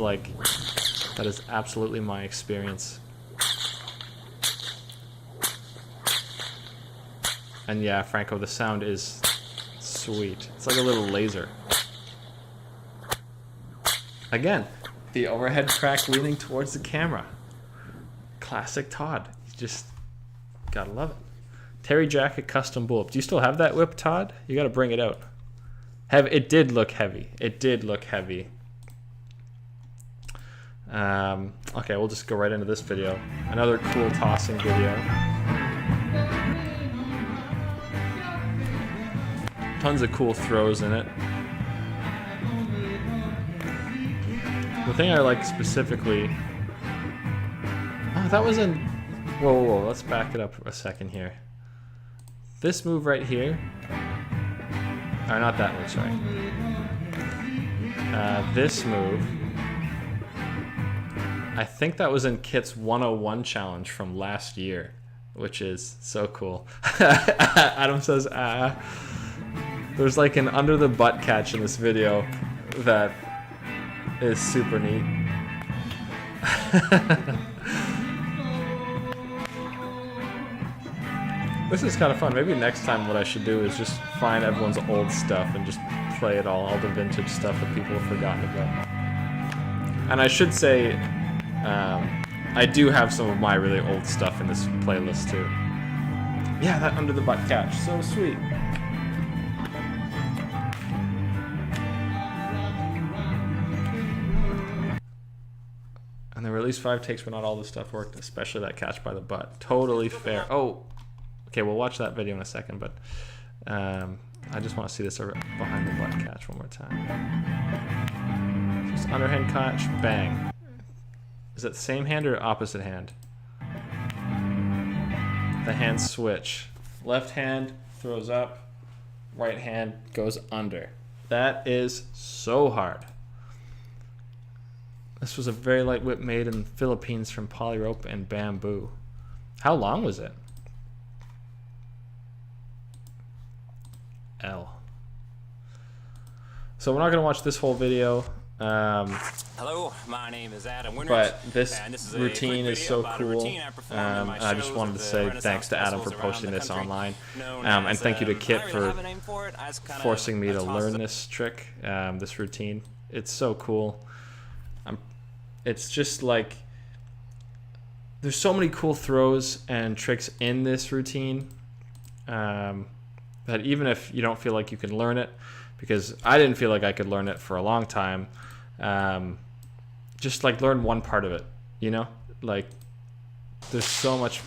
A: absolutely my experience. And yeah, Franco, the sound is sweet. It's like a little laser. Again, the overhead crack leaning towards the camera. Classic Todd. You just gotta love it. Terry Jacket custom bulb. Do you still have that whip, Todd? You gotta bring it out. It did look heavy. It did look heavy. Okay, we'll just go right into this video. Another cool tossing video. Tons of cool throws in it. The thing I like specifically... Oh, that was in... Whoa, let's back it up a second here. This move right here... Or not that move, sorry. This move... I think that was in Kit's 101 challenge from last year, which is so cool. Adam says, ah. There's like an under the butt catch in this video that is super neat. This is kind of fun. Maybe next time what I should do is just find everyone's old stuff and just play it all the vintage stuff that people have forgotten about. And I should say, I do have some of my really old stuff in this playlist too. Yeah, that under the butt catch, so sweet. And there were at least 5 takes where not all the stuff worked, especially that catch by the butt. Totally fair. Oh, okay, we'll watch that video in a second, but I just want to see this behind the butt catch one more time. Just underhand catch, bang. Is it the same hand or opposite hand? The hands switch. Left hand throws up, right hand goes under. That is so hard. This was a very light whip made in the Philippines from polyrope and bamboo. How long was it? L. So we're not going to watch this whole video.
D: Hello, my name is Adam Winrich,
A: but this
D: is
A: routine is so cool. I just wanted to say thanks to Adam for posting this online. And thank you to Kit for forcing me to learn this trick, this routine. It's so cool. It's just like, there's so many cool throws and tricks in this routine that even if you don't feel like you can learn it, because I didn't feel like I could learn it for a long time, just like learn one part of it, you know? Like, there's so much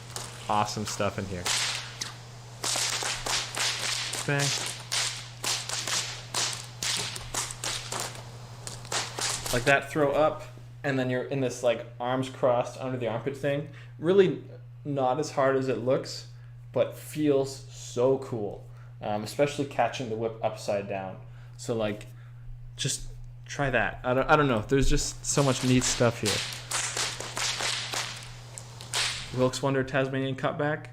A: awesome stuff in here. Bang. Like that throw up, and then you're in this like arms crossed under the armpit thing. Really not as hard as it looks, but feels so cool. Especially catching the whip upside down. So like, just try that. I don't know. There's just so much neat stuff here. Wilkes Wonder Tasmanian cutback.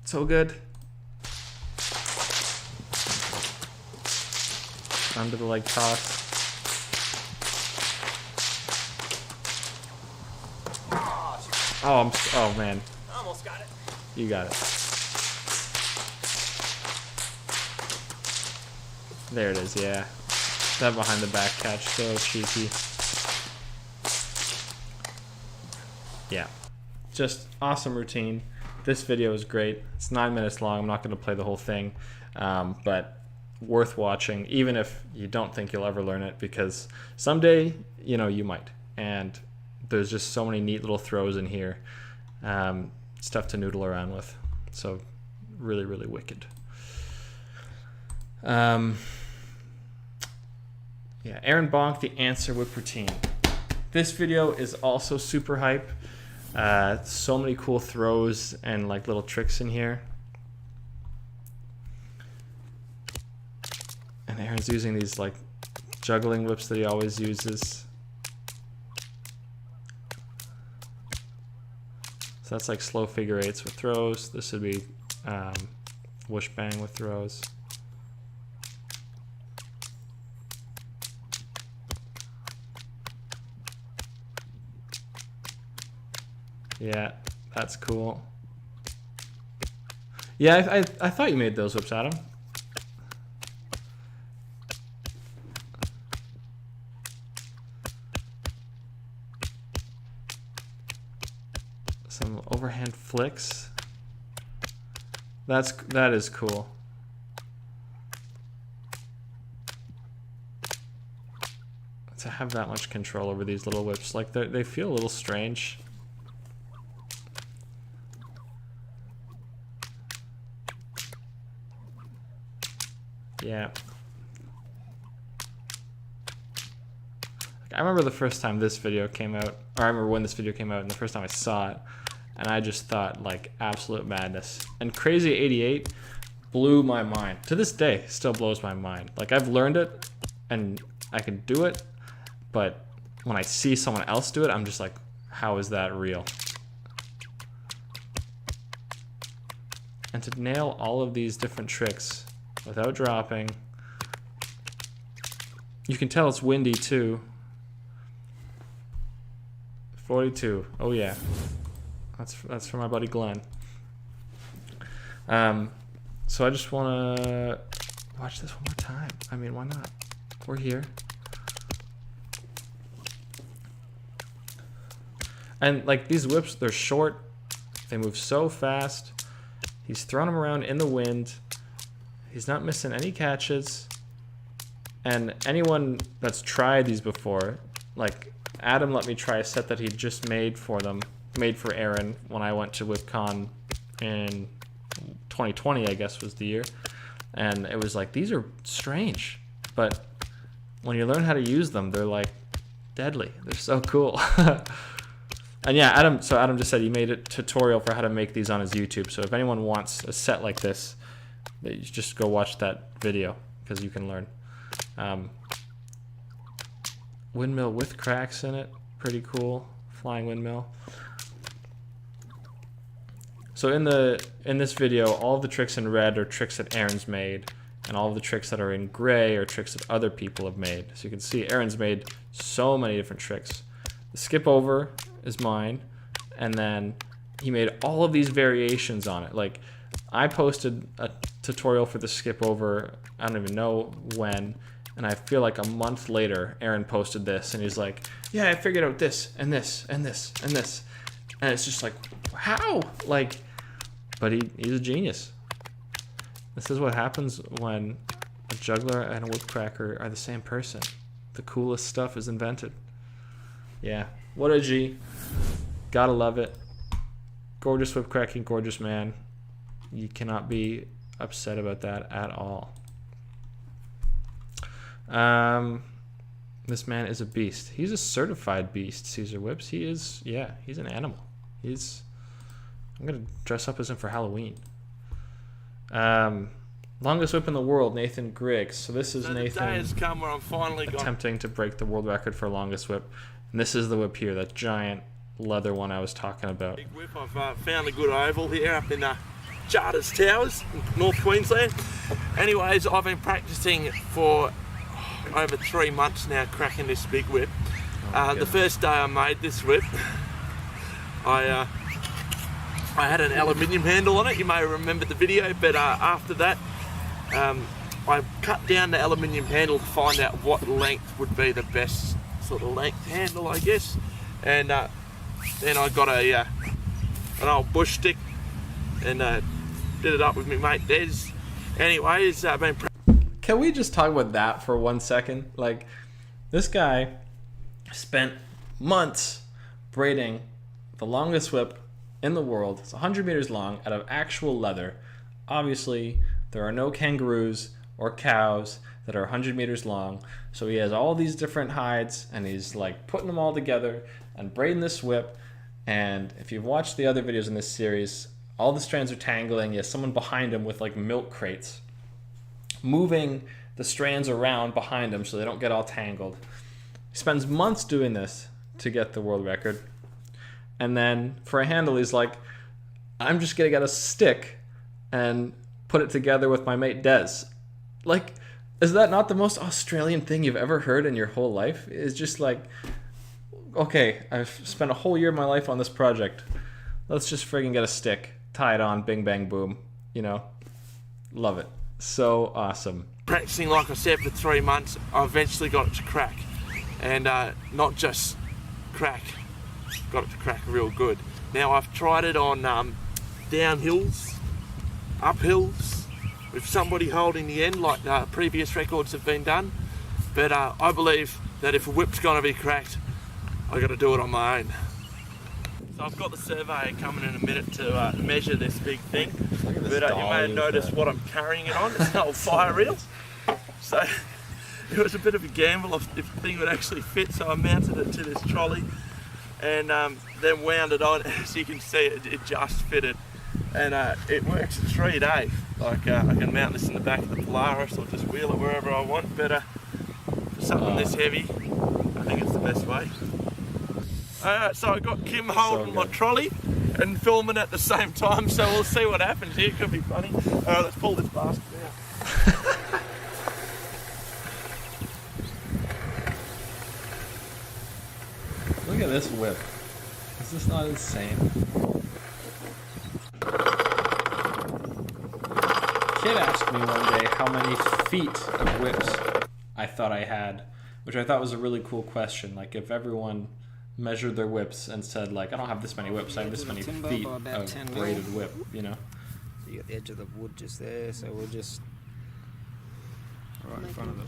A: So good. Under the leg toss. Oh man.
D: Almost got it.
A: You got it. There it is, yeah. That behind the back catch, so cheeky. Yeah, just awesome routine. This video is great. It's 9 minutes long. I'm not going to play the whole thing, but worth watching, even if you don't think you'll ever learn it, because someday, you know, you might. And there's just so many neat little throws in here, stuff to noodle around with. So really, really wicked. Yeah, Aaron Bonk, the answer whip routine. This video is also super hype. So many cool throws and like little tricks in here. And Aaron's using these like juggling whips that he always uses. So that's like slow figure eights with throws. This would be whoosh bang with throws. Yeah, that's cool. Yeah, I thought you made those whips, Adam. Some overhand flicks. That is cool. To have that much control over these little whips, like they feel a little strange. Yeah. I remember the first time this video came out, or I remember when this video came out and the first time I saw it, and I just thought like absolute madness. And Crazy 88 blew my mind. To this day, still blows my mind. Like I've learned it and I can do it, but when I see someone else do it, I'm just like, how is that real? And to nail all of these different tricks without dropping. You can tell it's windy too. 42. Oh yeah. That's for my buddy Glenn. So I just want to watch this one more time. I mean, why not? We're here. And like these whips, they're short. They move so fast. He's throwing them around in the wind. He's not missing any catches. And anyone that's tried these before, like Adam let me try a set that he just made for Aaron when I went to WhipCon in 2020, I guess was the year. And it was like, these are strange, but when you learn how to use them, they're like deadly. They're so cool. And yeah, Adam just said he made a tutorial for how to make these on his YouTube. So if anyone wants a set like this, you just go watch that video because you can learn. Windmill with cracks in it, pretty cool. Flying windmill. So in this video, all of the tricks in red are tricks that Aaron's made, and all of the tricks that are in gray are tricks that other people have made. So you can see Aaron's made so many different tricks. The skip over is mine, and then he made all of these variations on it. Like I posted a tutorial for the skip over, I don't even know when, and I feel like a month later Aaron posted this and he's like, yeah, I figured out this and this and this and this, and it's just like, how? Like, but he's a genius. This is what happens when a juggler and a whip cracker are the same person. The coolest stuff is invented. Yeah, what a G. Gotta love it. Gorgeous whip cracking, gorgeous man. You cannot be upset about that at all. This man is a beast. He's a certified beast, Caesar Whips. He is, yeah, he's an animal. I'm gonna dress up as him for Halloween. Longest whip in the world, Nathan Griggs. So this is Nathan
E: the day has come where I'm finally
A: attempting to break the world record for longest whip. And this is the whip here, that giant leather one I was talking about.
E: Big whip. I've found a good oval here up in Charters Towers, North Queensland. Anyways, I've been practicing for over 3 months now, cracking this big whip. The first day I made this whip, I had an aluminium handle on it. You may remember the video, but after that, I cut down the aluminium handle to find out what length would be the best sort of length handle, I guess. And then I got an old bush stick and did it up with my mate Des. Anyway, it's been...
A: Can we just talk about that for 1 second? Like, this guy spent months braiding the longest whip in the world. It's 100 meters long out of actual leather. Obviously, there are no kangaroos or cows that are 100 meters long. So he has all these different hides and he's like putting them all together and braiding this whip. And if you've watched the other videos in this series, all the strands are tangling. He has someone behind him with like milk crates, moving the strands around behind him so they don't get all tangled. He spends months doing this to get the world record. And then for a handle, he's like, I'm just gonna get a stick and put it together with my mate Des. Like, is that not the most Australian thing you've ever heard in your whole life? It's just like, okay, I've spent a whole year of my life on this project. Let's just friggin' get a stick, tie it on, bing, bang, boom. You know, love it. So awesome.
E: Practicing, like I said, for 3 months, I eventually got it to crack. And not just crack, got it to crack real good. Now I've tried it on downhills, uphills, with somebody holding the end like previous records have been done. But I believe that if a whip's gonna be cracked, I gotta do it on my own. So I've got the surveyor coming in a minute to measure this big thing. But you may have noticed what I'm carrying it on. It's an old fire reel. So it was a bit of a gamble if the thing would actually fit, so I mounted it to this trolley and then wound it on. As you can see, it just fitted. And it works a treat, eh? Like I can mount this in the back of the Polaris or just wheel it wherever I want, but for something this heavy, I think it's the best way. So I got Kim holding my trolley and filming at the same time, so we'll see what happens here. It could be funny. Alright, let's pull this bastard out.
A: Look at this whip. Is this not insane? Kid asked me one day how many feet of whips I thought I had, which I thought was a really cool question. Like, if everyone measured their whips and said, like, I don't have this many whips, I have this many feet of braided whip, you know?
F: You got the edge of the wood just there, so we'll just right in front of it.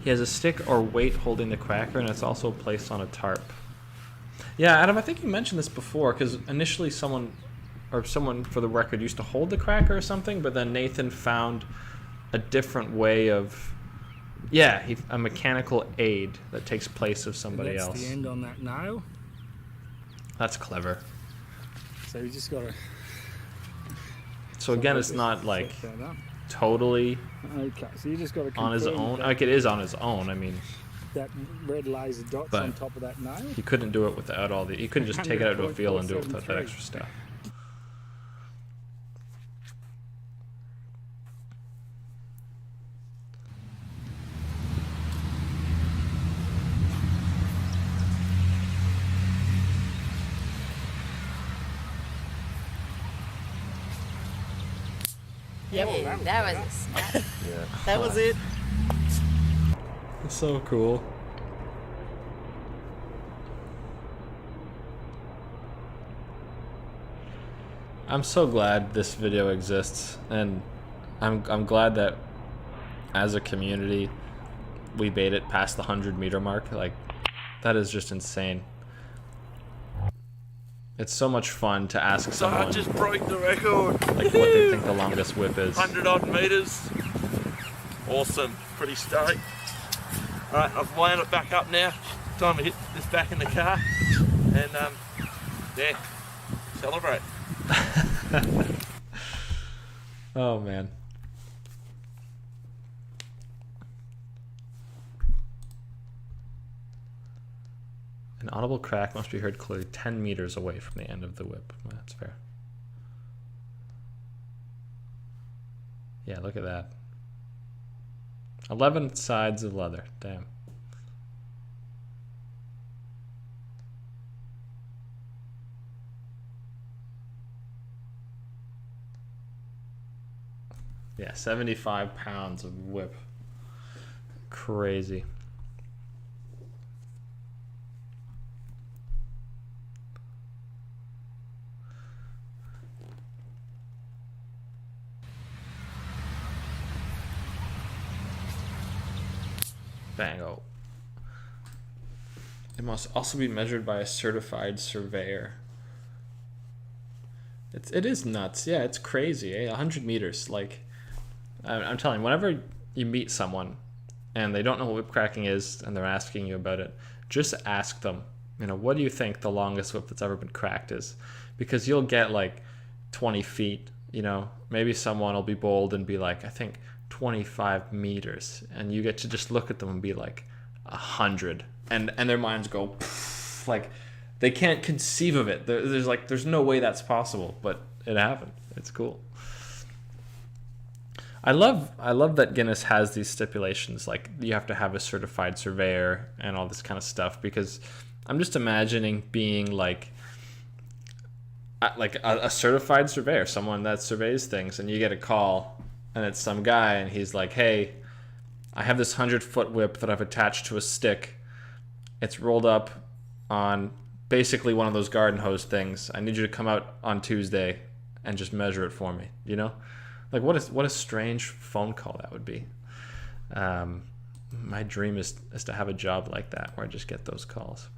A: He has a stick or weight holding the cracker, and it's also placed on a tarp. Yeah, Adam, I think you mentioned this before, because initially someone for the record used to hold the cracker or something, but then Nathan found a different way of, a mechanical aid that takes place of somebody else.
F: That's the end on that nail.
A: That's clever.
F: So you just got to...
A: So again, it's not like totally
F: okay, so you just got to
A: on his own. Like, it is on his own, I mean.
F: That red laser dots on top of that nail.
A: You couldn't do it without all the... You couldn't just take it out to a field and do it without that extra stuff.
G: Yep, that was a snap.
A: Yeah.
G: That was it.
A: It's so cool. I'm so glad this video exists, and I'm glad that as a community we made it past the 100-meter mark. Like, that is just insane. It's so much fun to ask someone.
E: So I just broke the record.
A: Like, what they think the longest whip is.
E: 100 odd meters. Awesome. Pretty stoked. Alright, I've wound it back up now. Time to hit this back in the car. And celebrate.
A: Oh man. An audible crack must be heard clearly 10 meters away from the end of the whip. Well, that's fair. Yeah, look at that. 11 sides of leather. Damn. Yeah, 75 pounds of whip. Crazy. Bango. It must also be measured by a certified surveyor. It is nuts. Yeah, it's crazy. 100 meters. Like, I'm telling you, whenever you meet someone and they don't know what whip cracking is and they're asking you about it, just ask them, you know, what do you think the longest whip that's ever been cracked is? Because you'll get like 20 feet, you know, maybe someone will be bold and be like, I think 25 meters. And you get to just look at them and be like, 100. And their minds go, like, they can't conceive of it. There's no way that's possible, but it happened. It's cool. I love that Guinness has these stipulations, like you have to have a certified surveyor and all this kind of stuff, because I'm just imagining being like a certified surveyor, someone that surveys things, and you get a call and it's some guy and he's like, hey, I have this 100-foot whip that I've attached to a stick. It's rolled up on basically one of those garden hose things. I need you to come out on Tuesday and just measure it for me, you know? Like, what a strange phone call that would be. My dream is to have a job like that where I just get those calls.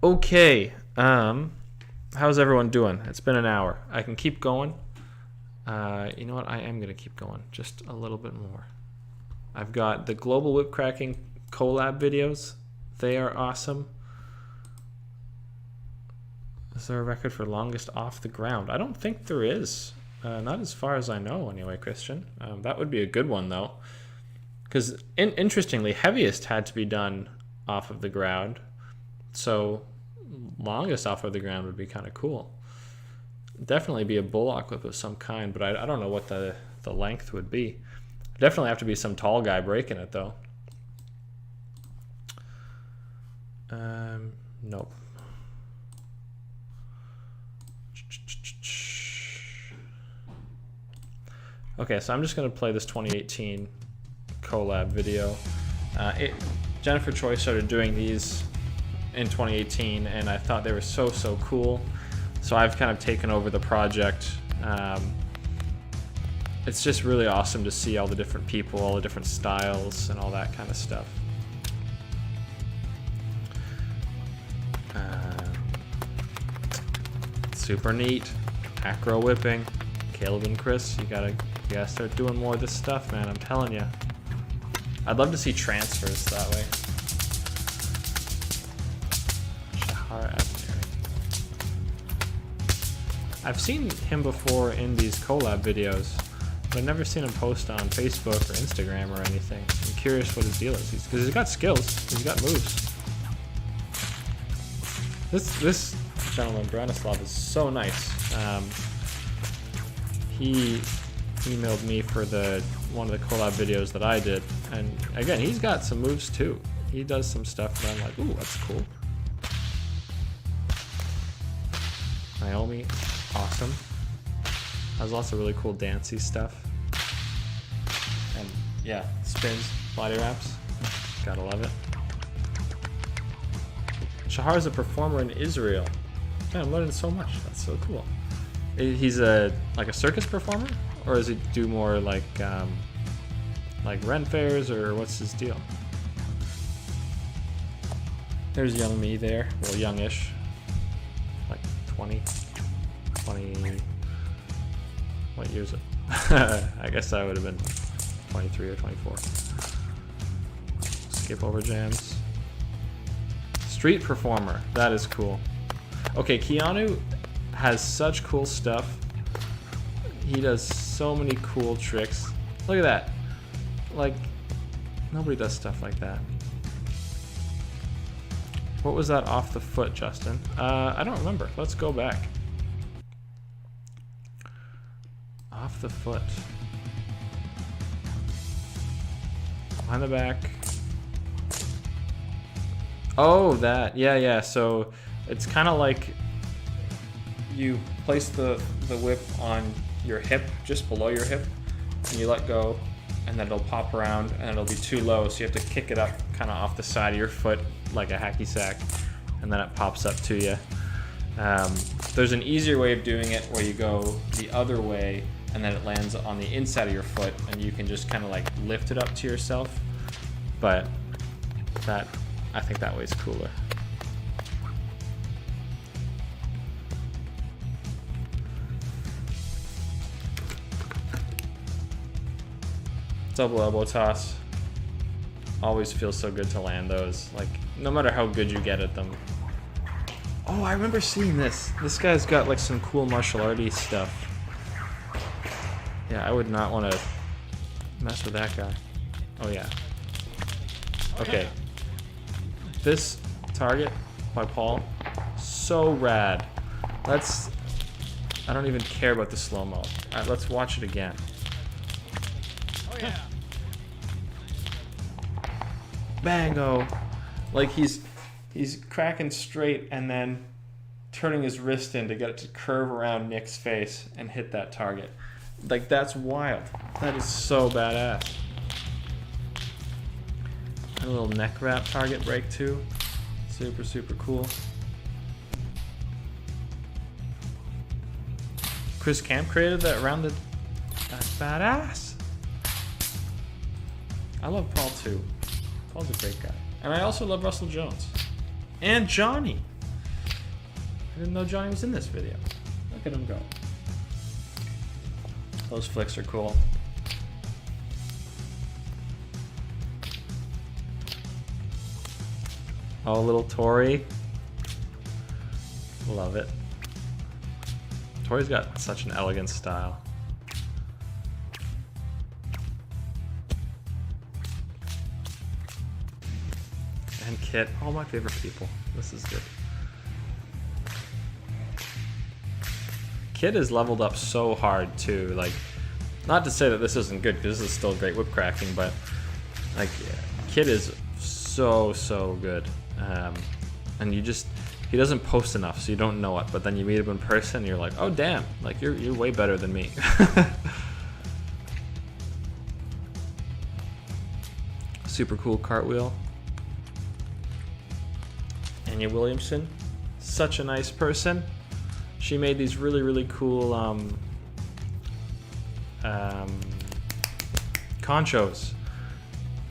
A: Okay, how's everyone doing? It's been an hour. I can keep going. You know what? I am going to keep going just a little bit more. I've got the Global Whip Cracking collab videos. They are awesome. Is there a record for longest off the ground? I don't think there is. Not as far as I know, anyway, Christian. That would be a good one, though. Because, interestingly, heaviest had to be done off of the ground. So, longest off of the ground would be kind of cool. Definitely be a bullock whip of some kind, but I don't know what the length would be. Definitely have to be some tall guy breaking it, though. Nope. Okay, so I'm just going to play this 2018 collab video. Jennifer Choi started doing these in 2018, and I thought they were so cool. So I've kind of taken over the project. It's just really awesome to see all the different people, all the different styles, and all that kind of stuff. Super neat. Acro whipping. Caleb and Chris, you gotta start doing more of this stuff, man. I'm telling you. I'd love to see transfers that way. Shahar Abneri. I've seen him before in these collab videos, but I've never seen him post on Facebook or Instagram or anything. I'm curious what his deal is, because he's got skills, he's got moves. This gentleman, Branislav, is so nice. He emailed me for one of the collab videos that I did, and again, he's got some moves too. He does some stuff that I'm like, ooh, that's cool. Naomi, awesome. Has lots of really cool dancey stuff. And yeah, spins, body wraps, gotta love it. Shahar is a performer in Israel. Man, I'm learning so much. That's so cool. He's like a circus performer, or does he do more like rent fairs, or what's his deal? There's young me there, well, youngish, like 20. What year is it? I guess I would have been 23 or 24. Skip over jams. Street performer, that is cool. Okay, Keanu has such cool stuff. He does so many cool tricks. Look at that. Like, nobody does stuff like that. What was that off the foot, Justin? I don't remember. Let's go back. Off the foot. Behind the back. Oh, that. Yeah. So it's kind of like you place the whip on your hip, just below your hip, and you let go, and then it'll pop around, and it'll be too low, so you have to kick it up kind of off the side of your foot like a hacky sack, and then it pops up to you. There's an easier way of doing it where you go the other way, and then it lands on the inside of your foot, and you can just kind of like lift it up to yourself. But I think that way's cooler. Double elbow toss. Always feels so good to land those. Like, no matter how good you get at them. Oh, I remember seeing this. This guy's got like some cool martial arty stuff. Yeah, I would not want to mess with that guy. Oh yeah. Okay. This target by Paul, so rad. I don't even care about the slow-mo. Alright, let's watch it again.
D: Oh yeah.
A: Bango! Like he's cracking straight and then turning his wrist in to get it to curve around Nick's face and hit that target. Like, that's wild. That is so badass. A little neck wrap target break too. Super, super cool. Chris Camp created that rounded. That's badass. I love Paul too. Paul's a great guy. And I also love Russell Jones. And Johnny. I didn't know Johnny was in this video. Look at him go. Those flicks are cool. Oh, little Tori. Love it. Tori's got such an elegant style. And Kit, all my favorite people. This is good. Kit is leveled up so hard too. Like, not to say that this isn't good, because this is still great whip cracking, but like, Kit is so good. And he doesn't post enough, so you don't know it. But then you meet him in person, and you're like, oh damn, like you're way better than me. Super cool cartwheel. Anya Williamson, such a nice person. She made these really cool conchos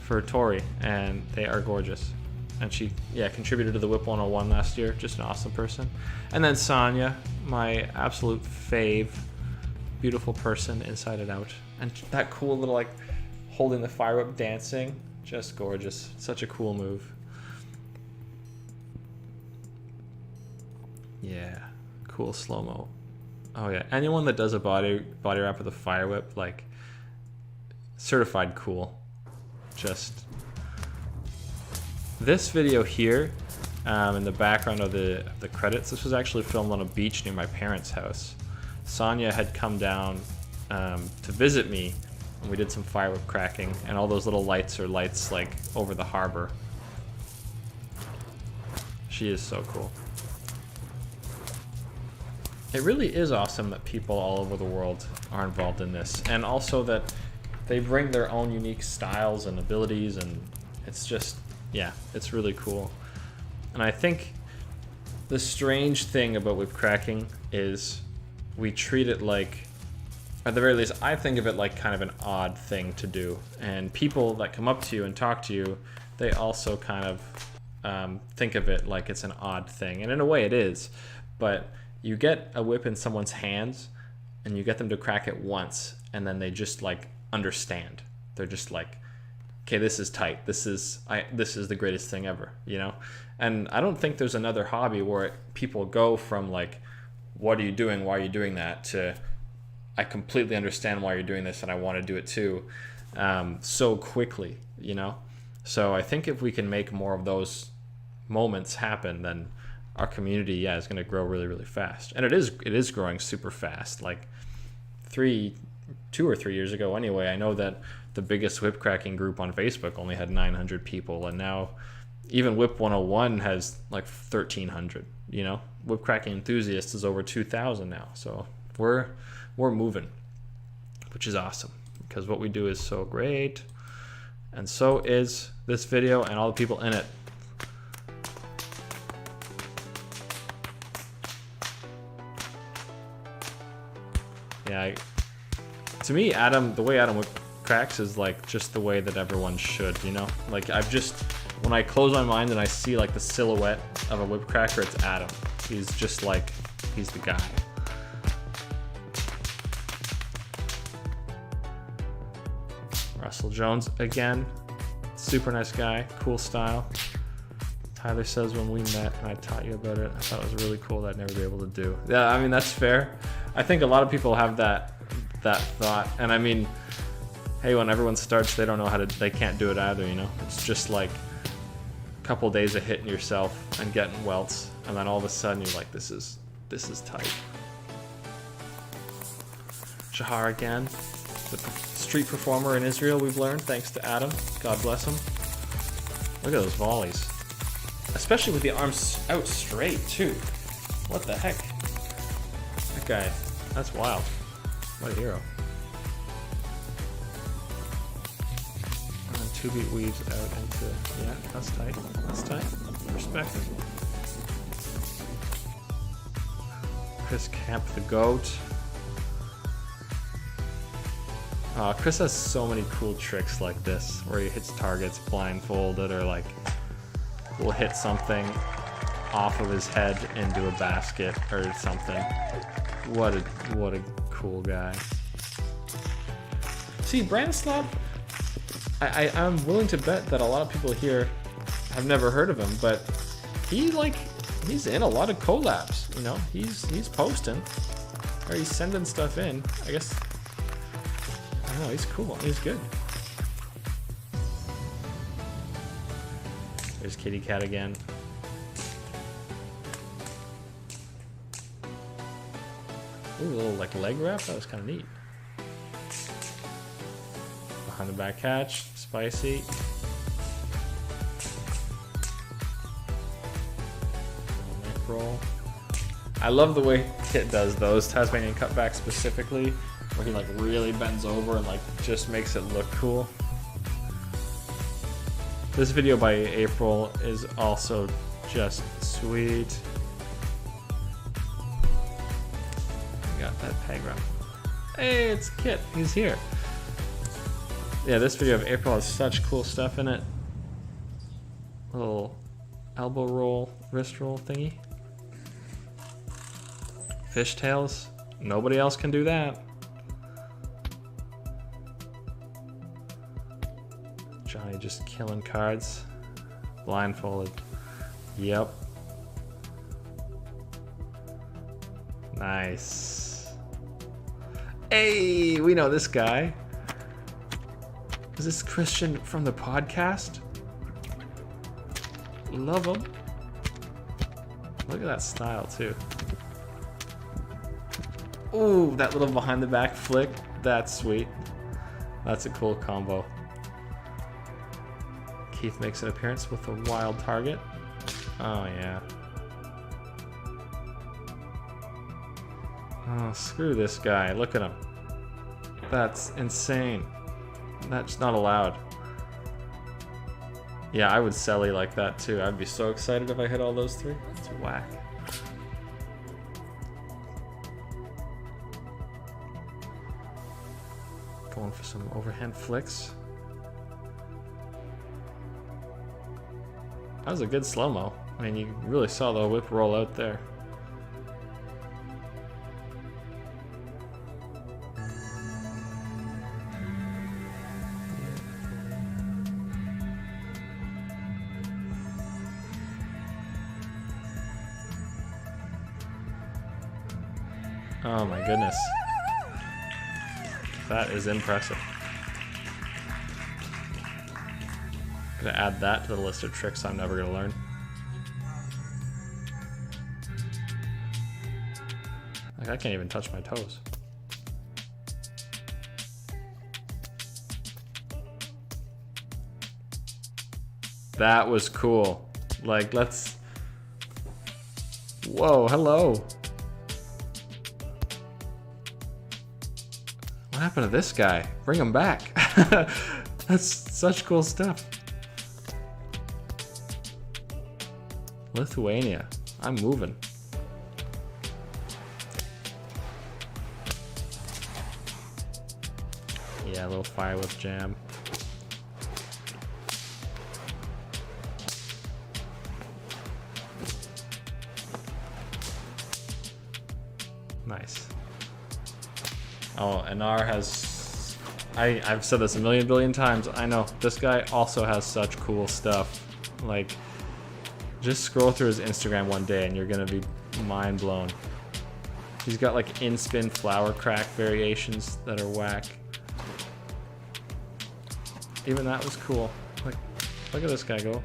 A: for Tori, and they are gorgeous. And she, contributed to the Whip 101 last year. Just an awesome person. And then Sonia, my absolute fave, beautiful person inside and out. And that cool little, like, holding the fire whip dancing, just gorgeous. Such a cool move. Yeah, cool slow-mo. Oh yeah, anyone that does a body wrap with a fire whip, like, certified cool. Just this video here, in the background of the credits, this was actually filmed on a beach near my parents' house. Sonia had come down to visit me, and we did some fire whip cracking, and all those little lights are lights like over the harbor. She is so cool. It really is awesome that people all over the world are involved in this, and also that they bring their own unique styles and abilities, and it's just, yeah, it's really cool. And I think the strange thing about whip cracking is we treat it like, at the very least, I think of it like kind of an odd thing to do. And people that come up to you and talk to you, they also kind of think of it like it's an odd thing. And in a way it is, but you get a whip in someone's hands and you get them to crack it once, and then they just like understand. They're just like, okay, this is tight. This is the greatest thing ever, you know? And I don't think there's another hobby where people go from like, what are you doing? Why are you doing that? To, I completely understand why you're doing this and I want to do it too, so quickly, you know? So I think if we can make more of those moments happen, then our community, is going to grow really fast. And it is growing super fast. Like 2 or 3 years ago anyway, I know that the biggest whip cracking group on Facebook only had 900 people, and now even Whip 101 has like 1,300, you know? Whip cracking enthusiasts is over 2,000 now, so we're moving. which is awesome because what we do is so great, and so is this video and all the people in it. Yeah, to me, the way Adam cracks is like just the way that everyone should, you know? Like when I close my mind and I see like the silhouette of a whip cracker, it's Adam. He's just like, he's the guy. Russell Jones again, super nice guy, cool style. Tyler says when we met and I taught you about it, I thought it was really cool that I'd never be able to do. Yeah, I mean, that's fair. I think a lot of people have that thought, and I mean, hey, when everyone starts, they don't know they can't do it either, you know? It's just like a couple days of hitting yourself and getting welts, and then all of a sudden you're like, this is tight. Shahar again, the street performer in Israel, we've learned, thanks to Adam. God bless him. Look at those volleys. Especially with the arms out straight, too. What the heck? That guy, that's wild. What a hero. And 2-beat weaves out into, yeah, that's tight. That's tight. Respect. Chris Camp the GOAT. Chris has so many cool tricks like this, where he hits targets blindfolded, or like will hit something off of his head into a basket or something. What a cool guy. See, Branislav, I'm willing to bet that a lot of people here have never heard of him, but he's in a lot of collabs, you know? He's posting, or he's sending stuff in. I guess, I don't know, he's cool, he's good. There's Kitty Cat again. Ooh, a little like leg wrap, that was kind of neat. Behind the back catch, spicy. Neck roll. I love the way Kit does those, Tasmanian cutback specifically, where he like really bends over and like just makes it look cool. This video by April is also just sweet. Got that peg round. Hey, it's Kit. He's here. Yeah, this video of April has such cool stuff in it. Little elbow roll, wrist roll thingy. Fishtails. Nobody else can do that. Johnny just killing cards. Blindfolded. Yep. Nice. Hey, we know this guy. Is this Christian from the podcast? Love him. Look at that style too. Ooh, that little behind the back flick. That's sweet. That's a cool combo. Keith makes an appearance with a wild target. Oh yeah. Oh, screw this guy. Look at him. That's insane. That's not allowed. Yeah, I would celly like that too. I'd be so excited if I hit all those three. It's whack. Going for some overhand flicks. That was a good slow-mo. I mean, you really saw the whip roll out there. Oh my goodness. That is impressive. Gonna add that to the list of tricks I'm never gonna learn. Like, I can't even touch my toes. That was cool. Like, let's... Whoa, hello. What happened to this guy? Bring him back. That's such cool stuff. Lithuania. I'm moving. Yeah, a little fire whip jam. Nice. Oh, and R has... I've said this a million billion times. I know. This guy also has such cool stuff. Like, just scroll through his Instagram one day and you're gonna be mind blown. He's got like in-spin flower crack variations that are whack. Even that was cool. Like, look at this guy go.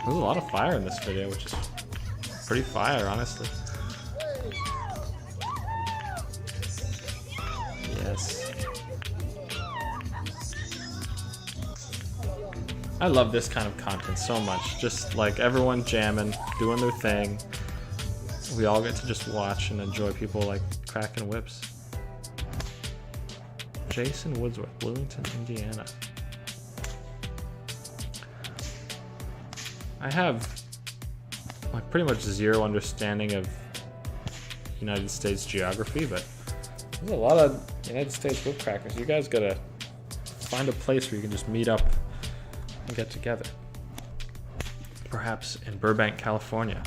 A: There's a lot of fire in this video, which is pretty fire, honestly. Yes. I love this kind of content so much. Just like everyone jamming, doing their thing. We all get to just watch and enjoy people like cracking whips. Jason Woodsworth, Bloomington, Indiana. I have like pretty much zero understanding of United States geography, but there's a lot of United States whip crackers. You guys gotta find a place where you can just meet up and get together. Perhaps in Burbank, California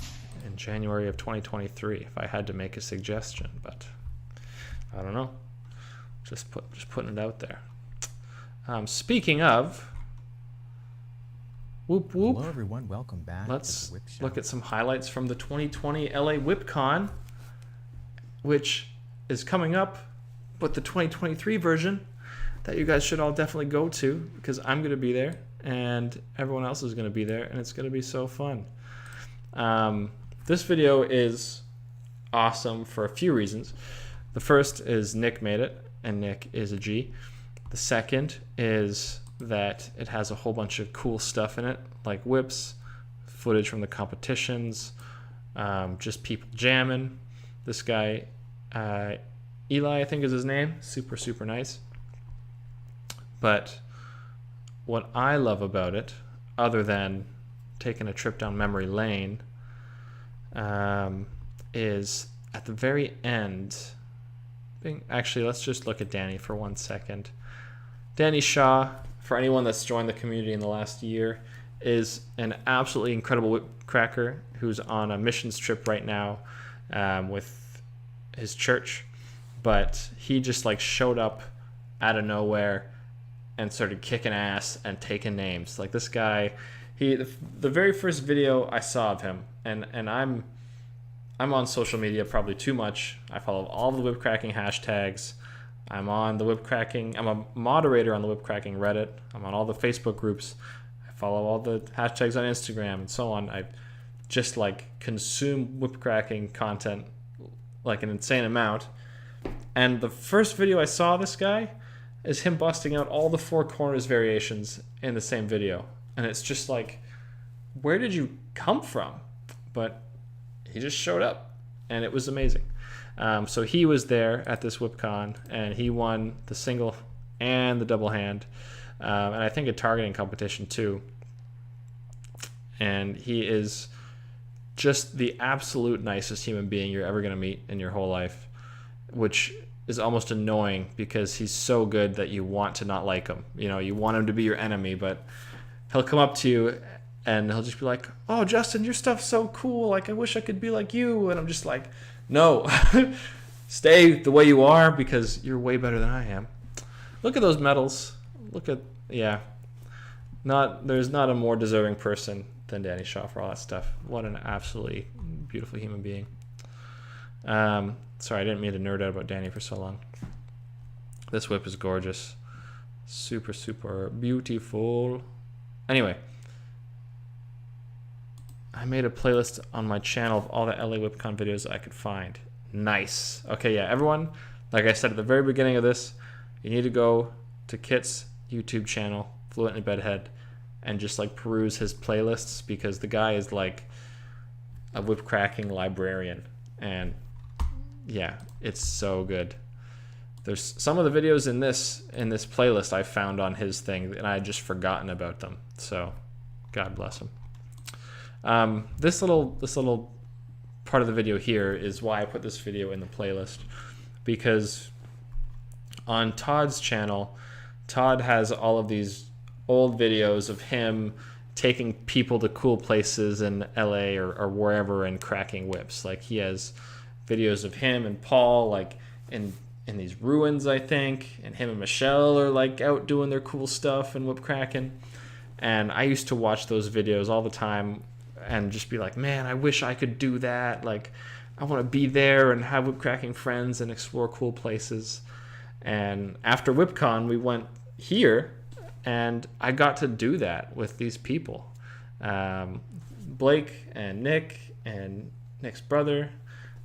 A: in January of 2023, if I had to make a suggestion, but I don't know. Just putting it out there. Speaking of, whoop whoop.
H: Hello everyone, welcome back.
A: Let's look at some highlights from the 2020 LA WhipCon, which is coming up, but the 2023 version that you guys should all definitely go to, because I'm going to be there and everyone else is going to be there, and it's going to be so fun. This video is awesome for a few reasons. The first is Nick made it, and Nick is a G. The second is that it has a whole bunch of cool stuff in it, like whips, footage from the competitions, just people jamming. This guy, Eli, I think is his name, super, super nice. But what I love about it, other than taking a trip down memory lane, is at the very end. Actually, let's just look at Danny for 1 second. Danny Shaw, for anyone that's joined the community in the last year, is an absolutely incredible whip cracker who's on a missions trip right now with his church. But he just like showed up out of nowhere and started kicking ass and taking names. Like this guy, the very first video I saw of him, and I'm on social media probably too much. I follow all the whip cracking hashtags. I'm on the whip cracking. I'm a moderator on the whip cracking Reddit. I'm on all the Facebook groups. I follow all the hashtags on Instagram and so on. I just like consume whip cracking content like an insane amount. And the first video I saw of this guy is him busting out all the four corners variations in the same video. And it's just like, where did you come from? But he just showed up, and it was amazing. So he was there at this WhipCon, and he won the single and the double hand, and I think a targeting competition too. And he is just the absolute nicest human being you're ever going to meet in your whole life, which is almost annoying because he's so good that you want to not like him. You know, you want him to be your enemy, but he'll come up to you and he'll just be like, "Oh, Justin, your stuff's so cool. Like, I wish I could be like you." And I'm just like, no, stay the way you are because you're way better than I am. Look at those medals. Look at, yeah. There's not a more deserving person than Danny Shaw for all that stuff. What an absolutely beautiful human being. Sorry, I didn't mean to nerd out about Danny for so long. This whip is gorgeous. Super, super beautiful. Anyway, I made a playlist on my channel of all the LA WhipCon videos I could find. Nice. Okay, yeah, everyone, like I said at the very beginning of this, you need to go to Kit's YouTube channel, Fluently Bedhead, and just like peruse his playlists because the guy is like a whip cracking librarian. and yeah, it's so good. There's some of the videos in this playlist I found on his thing, and I had just forgotten about them. So, God bless him. This little part of the video here is why I put this video in the playlist, because on Todd's channel, Todd has all of these old videos of him taking people to cool places in LA or wherever and cracking whips. Like, he has videos of him and Paul like in these ruins, I think, and him and Michelle are like out doing their cool stuff and whip cracking. And I used to watch those videos all the time and just be like, man, I wish I could do that. Like, I want to be there and have whip cracking friends and explore cool places. And after WhipCon, we went here, and I got to do that with these people. Blake and Nick and Nick's brother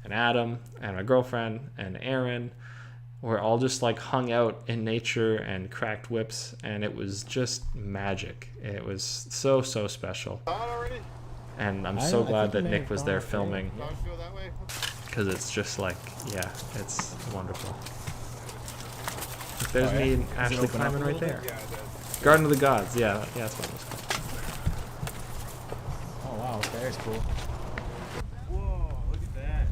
A: and Adam and my girlfriend and Aaron were all just like hung out in nature and cracked whips, and it was just magic. It was so special. And I'm so glad that Nick was there filming, because it's just like, yeah, it's wonderful. There's me and Ashley climbing right there. Garden of the Gods, yeah, that's what it was called.
D: Oh wow, okay, that's cool.
E: Whoa, look at that.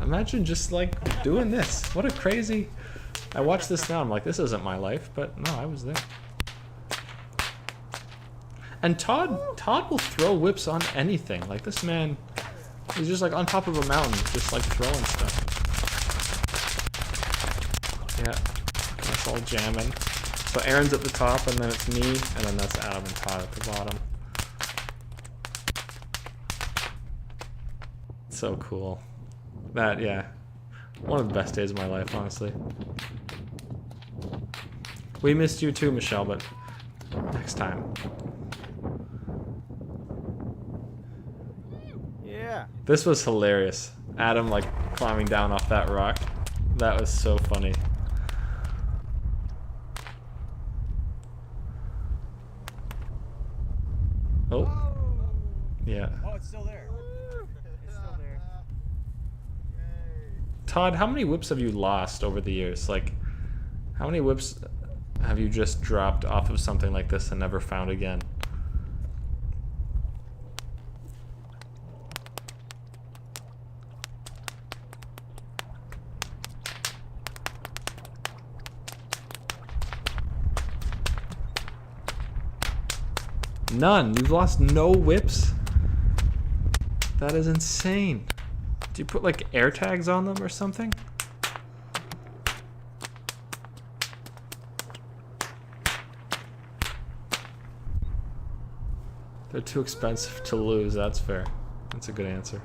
A: Imagine just like doing this. What a crazy... I watch this now, I'm like, this isn't my life, but no, I was there. And Todd will throw whips on anything. Like, this man, he's just like on top of a mountain, just like throwing stuff. Yeah, that's all jamming. So Aaron's at the top, and then it's me, and then that's Adam and Todd at the bottom. So cool. That, yeah, one of the best days of my life, honestly. We missed you too, Michelle, but next time.
F: Yeah.
A: This was hilarious. Adam like climbing down off that rock. That was so funny. Oh. Yeah.
D: Oh, it's still there. It's still there.
A: Todd, how many whips have you lost over the years? Like, how many whips have you just dropped off of something like this and never found again? None. You've lost no whips? That is insane. Do you put like air tags on them or something? They're too expensive to lose, that's fair. That's a good answer.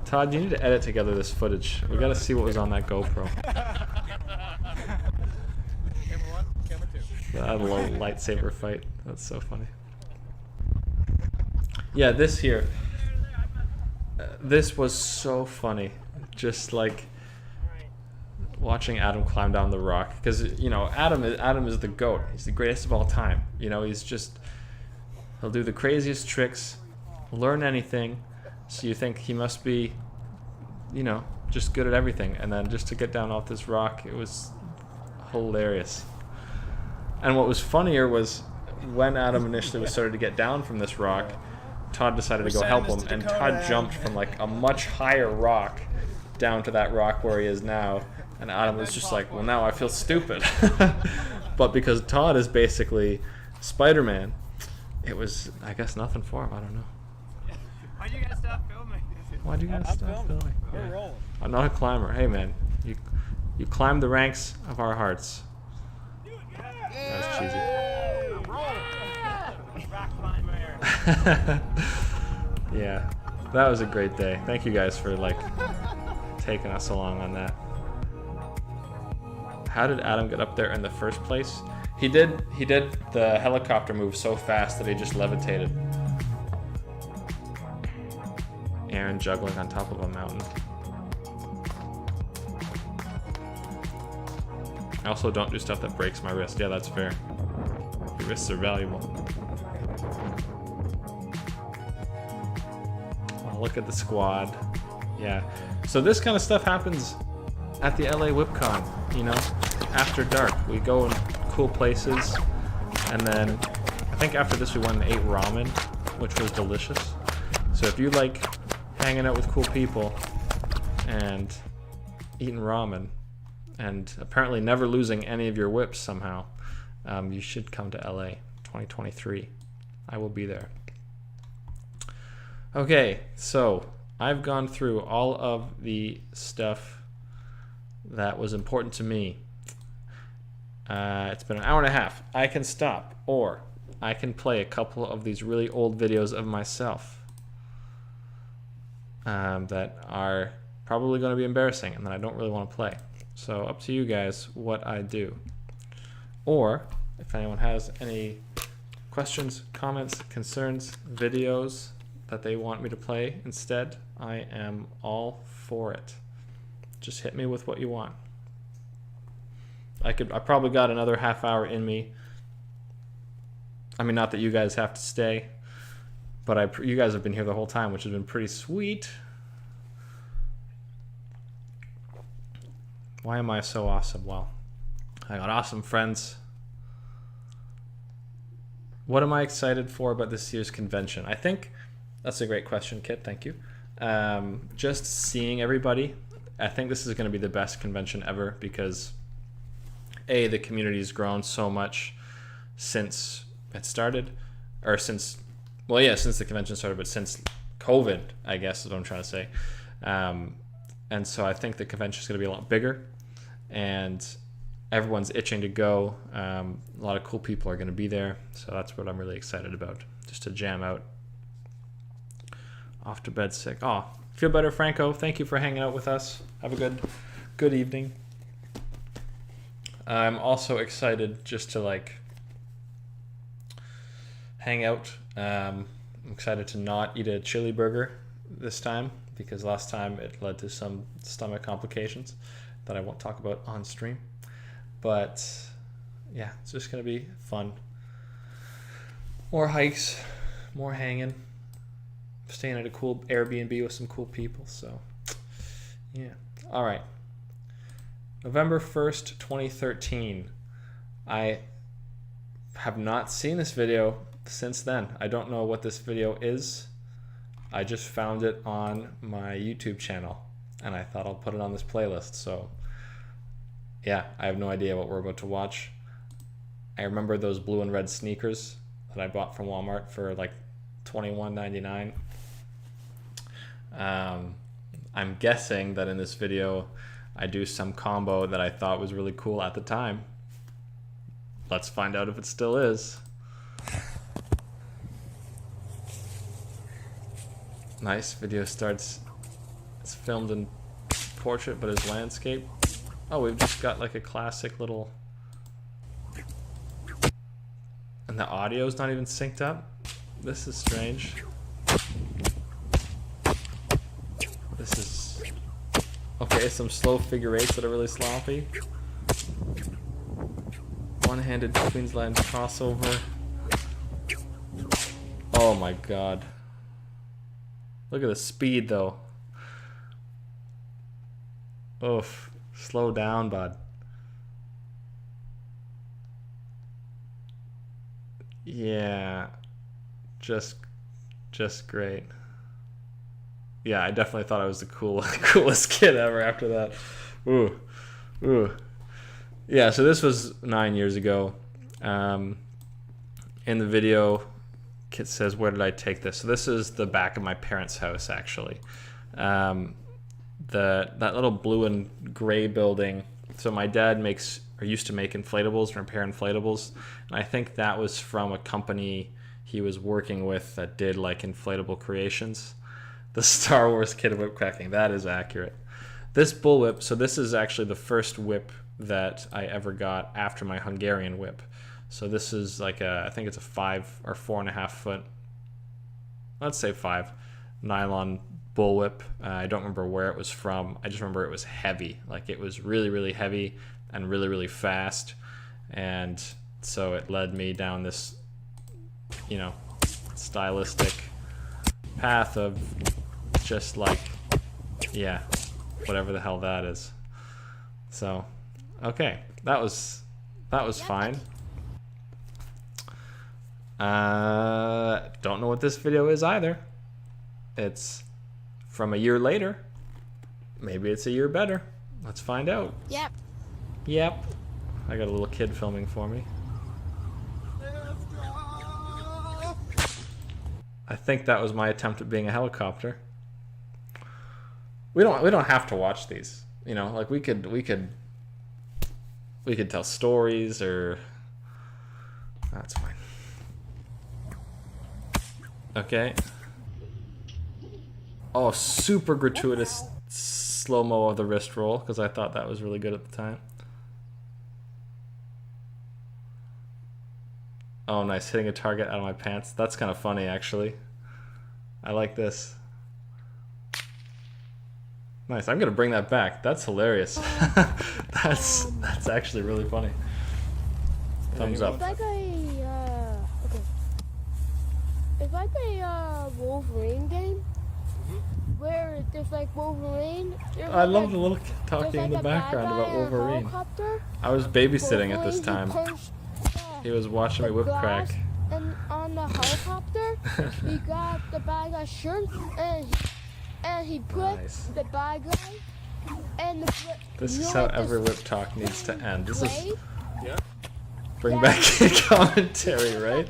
A: Todd, you need to edit together this footage. We gotta see what was on that GoPro. That little lightsaber fight. That's so funny. Yeah, this here. This was so funny. Just like watching Adam climb down the rock, because you know Adam is the GOAT. He's the greatest of all time. You know, he'll do the craziest tricks, learn anything. So you think he must be, you know, just good at everything. And then just to get down off this rock, it was hilarious. And what was funnier was when Adam initially was started to get down from this rock, Todd decided to go help him, and Todd jumped from like a much higher rock down to that rock where he is now, and Adam was just like, well, now I feel stupid. But because Todd is basically Spider-Man, it was, I guess, nothing for him. I don't know.
D: Why'd you guys stop filming?
A: Why'd you guys stop filming?
D: We're
A: Yeah.
D: rolling.
A: I'm not a climber. Hey man, you climbed the ranks of our hearts. That was cheesy. Yeah, that was a great day. Thank you guys for like taking us along on that. How did Adam get up there in the first place? He did the helicopter move so fast that he just levitated. Aaron juggling on top of a mountain. I also don't do stuff that breaks my wrist. Yeah, that's fair. Your wrists are valuable. look at the squad. Yeah. So this kind of stuff happens at the LA WhipCon, you know, after dark. We go in cool places, and then I think after this we went and ate ramen, which was delicious. So if you like hanging out with cool people and eating ramen, and apparently never losing any of your whips somehow, you should come to LA 2023. I will be there. Okay, so I've gone through all of the stuff that was important to me. It's been an hour and a half. I can stop, or I can play a couple of these really old videos of myself that are probably going to be embarrassing and that I don't really want to play. So up to you guys what I do. Or if anyone has any questions, comments, concerns, videos that they want me to play instead, I am all for it. Just hit me with what you want. I probably got another half hour in me. I mean, not that you guys have to stay, but you guys have been here the whole time, which has been pretty sweet. Why am I so awesome? Well, I got awesome friends. What am I excited for about this year's convention? I think that's a great question, Kit. Thank you. Just seeing everybody. I think this is going to be the best convention ever because A, the community's grown so much since it started, or since, well, yeah, since the convention started, but since COVID, I guess is what I'm trying to say. And so I think the convention is going to be a lot bigger, and everyone's itching to go. A lot of cool people are going to be there, so that's what I'm really excited about, just to jam out. Off to bed sick. Oh, feel better, Franco. Thank you for hanging out with us. Have a good evening. I'm also excited just to like hang out. I'm excited to not eat a chili burger this time because last time it led to some stomach complications that I won't talk about on stream. But yeah, it's just gonna be fun. More hikes, more hanging, staying at a cool Airbnb with some cool people. So yeah, all right. November 1st, 2013. I have not seen this video since then. I don't know what this video is. I just found it on my YouTube channel and I thought I'll put it on this playlist. So yeah, I have no idea what we're about to watch. I remember those blue and red sneakers that I bought from Walmart for like $21.99. I'm guessing that in this video I do some combo that I thought was really cool at the time. Let's find out if it still is. Nice. Video starts. It's filmed in portrait, but it's landscape. Oh, we've just got like a classic little. And the audio's not even synced up. This is strange. This is. Okay, some slow figure eights that are really sloppy. One-handed Queensland crossover. Oh my god. Look at the speed though. Oof. Slow down, bud. Yeah. Just great. Yeah, I definitely thought I was the coolest kid ever after that. Ooh. Yeah, so this was 9 years ago. In the video, Kit says, where did I take this? So this is the back of my parents' house, actually. That little blue and gray building. So my dad used to make inflatables, repair inflatables. And I think that was from a company he was working with that did like inflatable creations. The Star Wars kid whip cracking. That is accurate. This bullwhip, so this is actually the first whip that I ever got after my Hungarian whip. So this is like I think it's a 5 or 4.5 foot, let's say 5, nylon bullwhip. I don't remember where it was from. I just remember it was heavy. Like it was really, really heavy and really, really fast. And so it led me down this, stylistic path of just like, yeah, whatever the hell that is. So, okay, that was fine. Don't know what this video is either. It's from a year later. Maybe it's a year better. Let's find out.
G: Yep.
A: Yep. I got a little kid filming for me. I think that was my attempt at being a helicopter. We don't have to watch these. You know, like we could tell stories or that's fine. Okay. Oh, super gratuitous slow-mo of the wrist roll because I thought that was really good at the time. Oh, nice. Hitting a target out of my pants. That's kind of funny, actually. I like this. Nice. I'm going to bring that back. That's hilarious. That's actually really funny. Thumbs up.
H: It's like a, okay. It's like a Wolverine game where there's like Wolverine.
A: I love the little kid talking in the background about Wolverine. I was babysitting at this time. He was watching me whip crack.
H: And on the helicopter, he got the bad guy's shirt and he put the bad guy and the.
A: This is how every WhipTALK needs to end. This is bring back kid commentary, right?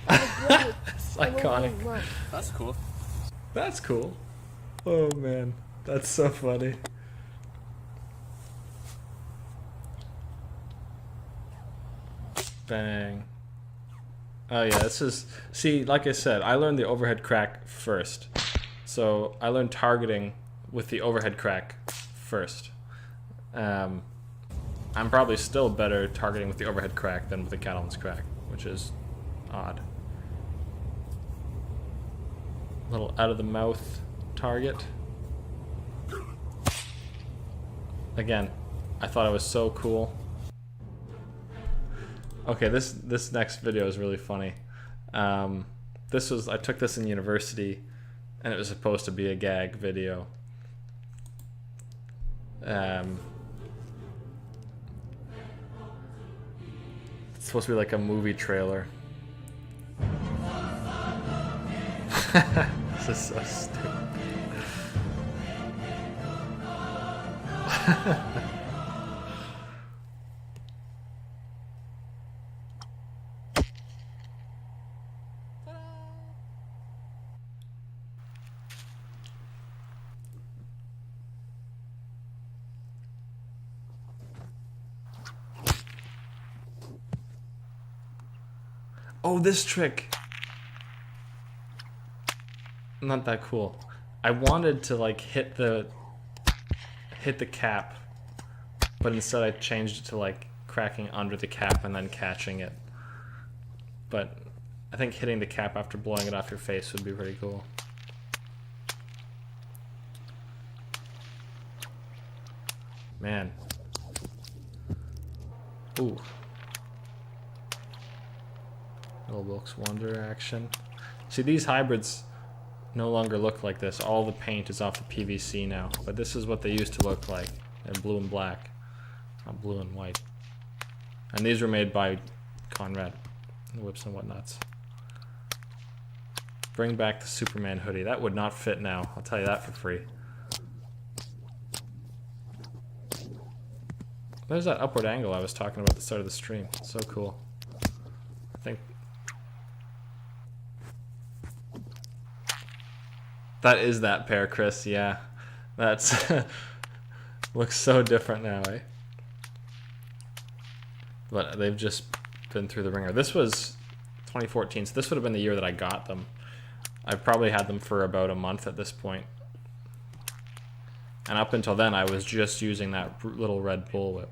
A: It's iconic.
D: That's cool.
A: That's cool. Oh man, that's so funny. Bang. Oh yeah, this is, see, like I said, I learned the overhead crack first. So I learned targeting with the overhead crack first. I'm probably still better targeting with the overhead crack than with the cattleman's crack, which is odd. Little out of the mouth target. Again, I thought it was so cool. Okay, this next video is really funny. I took this in university, and it was supposed to be a gag video. It's supposed to be like a movie trailer. This is so stupid. Oh, this trick. Not that cool. I wanted to like hit the cap, but instead I changed it to like cracking under the cap and then catching it. But I think hitting the cap after blowing it off your face would be pretty cool. Man. Ooh. Little Wilkes Wonder action. See, these hybrids no longer look like this. All the paint is off the PVC now. But this is what they used to look like. In blue and black. Not blue and white. And these were made by Conrad. Whips and Whatnots. Bring back the Superman hoodie. That would not fit now. I'll tell you that for free. There's that upward angle I was talking about at the start of the stream. So cool. I think that is that pair, Chris. Yeah, that's looks so different now, eh? But they've just been through the ringer. This was 2014, so this would have been the year that I got them. I've probably had them for about a month at this point. And up until then, I was just using that little red bullwhip.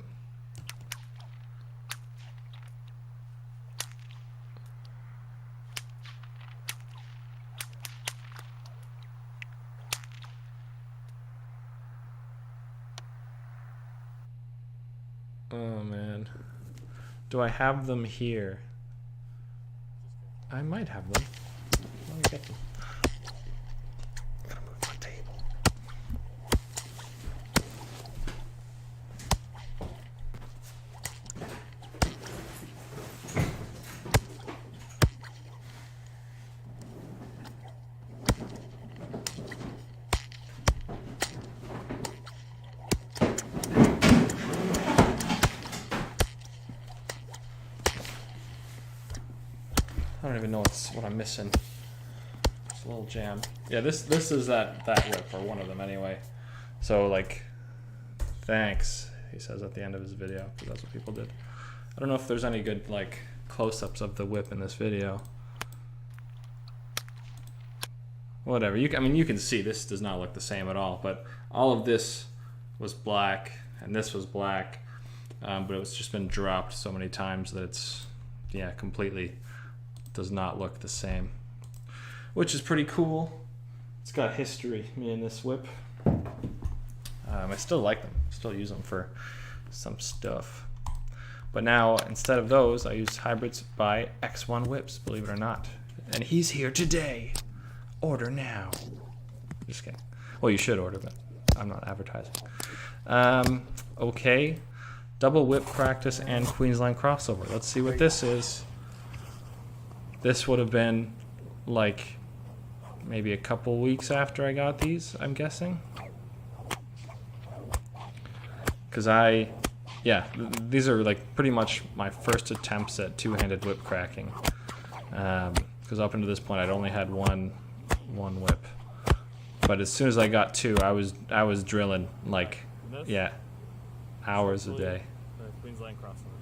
A: Oh man. Do I have them here? I might have them. Let me get them. I'm gonna move my tape. I don't even know what I'm missing. It's a little jam. Yeah, this is that whip, or one of them anyway. So like, thanks, he says at the end of his video, because that's what people did. I don't know if there's any good like close-ups of the whip in this video. Whatever. I mean, you can see this does not look the same at all, but all of this was black and this was black, but it was just been dropped so many times that it's, yeah, completely does not look the same, which is pretty cool. It's got history, me and this whip. I still like them, still use them for some stuff. But now, instead of those, I use hybrids by X1 whips, believe it or not. And he's here today. Order now. Just kidding. Well, you should order, but I'm not advertising. Okay. Double whip practice and Queensland crossover. Let's see what this is. This would have been like maybe a couple weeks after I got these, I'm guessing. Because these are like pretty much my first attempts at two-handed whip cracking. Because up until this point, I'd only had one whip. But as soon as I got two, I was drilling like, yeah, hours a day.
I: Queensland crossover.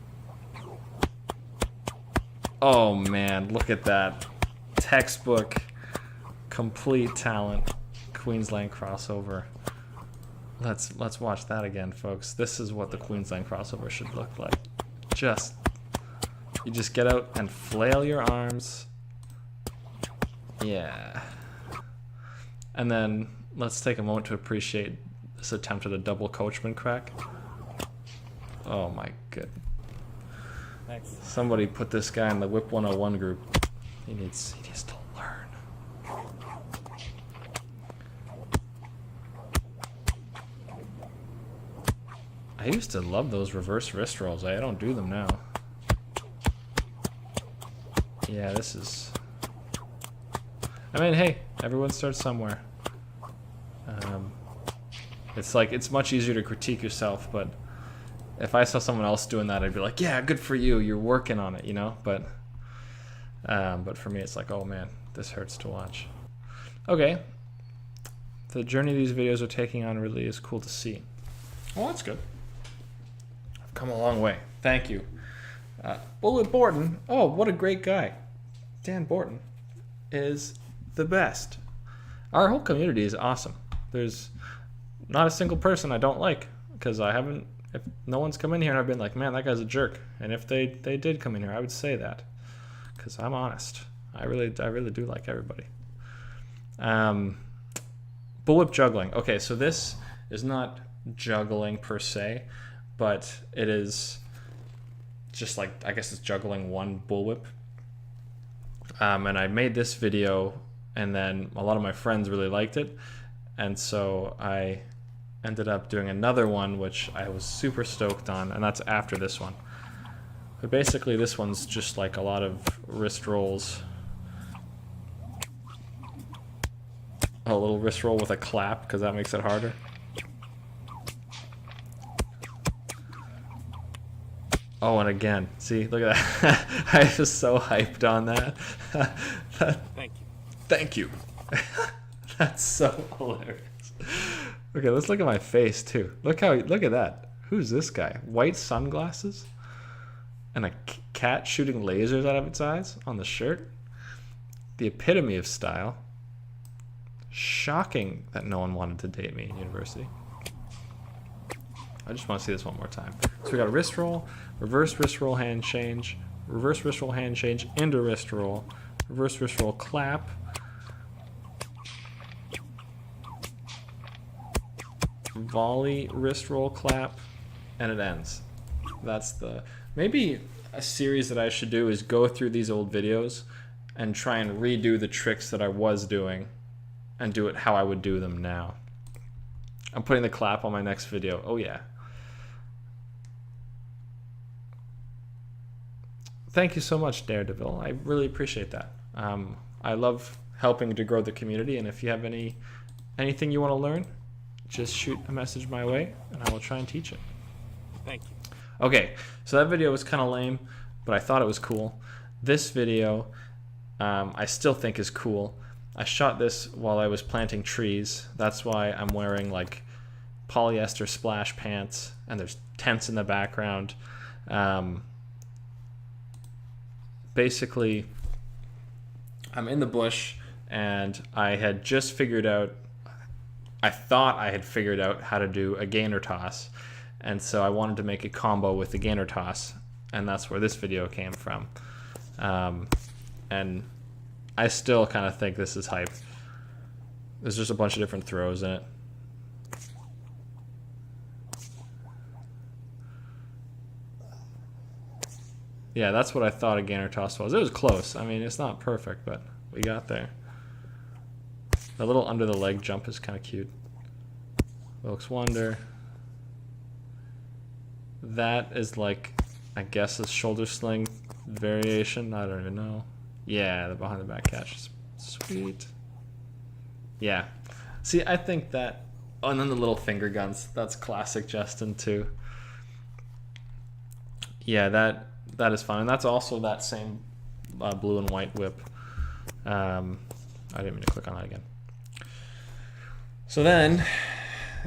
A: Oh man, look at that. Textbook, complete talent, Queensland crossover. Let's watch that again, folks. This is what the Queensland crossover should look like. You just get out and flail your arms. Yeah. And then let's take a moment to appreciate this attempt at a double coachman crack. Oh my goodness.
I: Thanks.
A: Somebody put this guy in the Whip 101 group. He needs to learn. I used to love those reverse wrist rolls. I don't do them now. Yeah, this is... I mean, hey, everyone starts somewhere. It's like, it's much easier to critique yourself, but if I saw someone else doing that, I'd be like, yeah, good for you, you're working on it, you know? But for me, it's like, oh man, this hurts to watch. Okay. The journey these videos are taking on really is cool to see. Well, that's good. I've come a long way. Thank you. Bullet Borton, oh, what a great guy. Dan Borton is the best. Our whole community is awesome. There's not a single person I don't like, because if no one's come in here and I've been like, man, that guy's a jerk. And if they did come in here, I would say that, because I'm honest. I really do like everybody. Bullwhip juggling. Okay, so this is not juggling per se, but it is just like, I guess it's juggling one bullwhip. And I made this video, and then a lot of my friends really liked it, and so I ended up doing another one, which I was super stoked on, and that's after this one. But basically this one's just like a lot of wrist rolls. A little wrist roll with a clap, because that makes it harder. Oh, and again, see, look at that. I was so hyped on that.
I: Thank you.
A: Thank you. That's so hilarious. Okay, let's look at my face too. Look at that. Who's this guy? White sunglasses and a cat shooting lasers out of its eyes on the shirt. The epitome of style. Shocking that no one wanted to date me in university. I just want to see this one more time. So we got a wrist roll, reverse wrist roll hand change, reverse wrist roll hand change into wrist roll, reverse wrist roll clap, volley wrist roll clap, and it ends. That's maybe a series that I should do is go through these old videos and try and redo the tricks that I was doing and do it how I would do them now. I'm putting the clap on my next video. Oh yeah. Thank you so much, Daredevil. I really appreciate that. I love helping to grow the community, and if you have anything you want to learn, just shoot a message my way, and I will try and teach it.
I: Thank you.
A: Okay, so that video was kind of lame, but I thought it was cool. This video I still think is cool. I shot this while I was planting trees. That's why I'm wearing like polyester splash pants, and there's tents in the background. Basically, I'm in the bush, and I had just figured out, I thought I had figured out how to do a gainer toss, and so I wanted to make a combo with the gainer toss, and that's where this video came from. And I still kind of think this is hype. There's just a bunch of different throws in it. Yeah, that's what I thought a gainer toss was. It was close. I mean, it's not perfect, but we got there. The little under the leg jump is kind of cute. Wilkes Wonder. That is like, I guess, a shoulder sling variation. I don't even know. Yeah, the behind the back catch is sweet. Yeah. See, I think that, oh, and then the little finger guns. That's classic Justin too. Yeah, that is fun. And that's also that same blue and white whip. I didn't mean to click on that again. So then,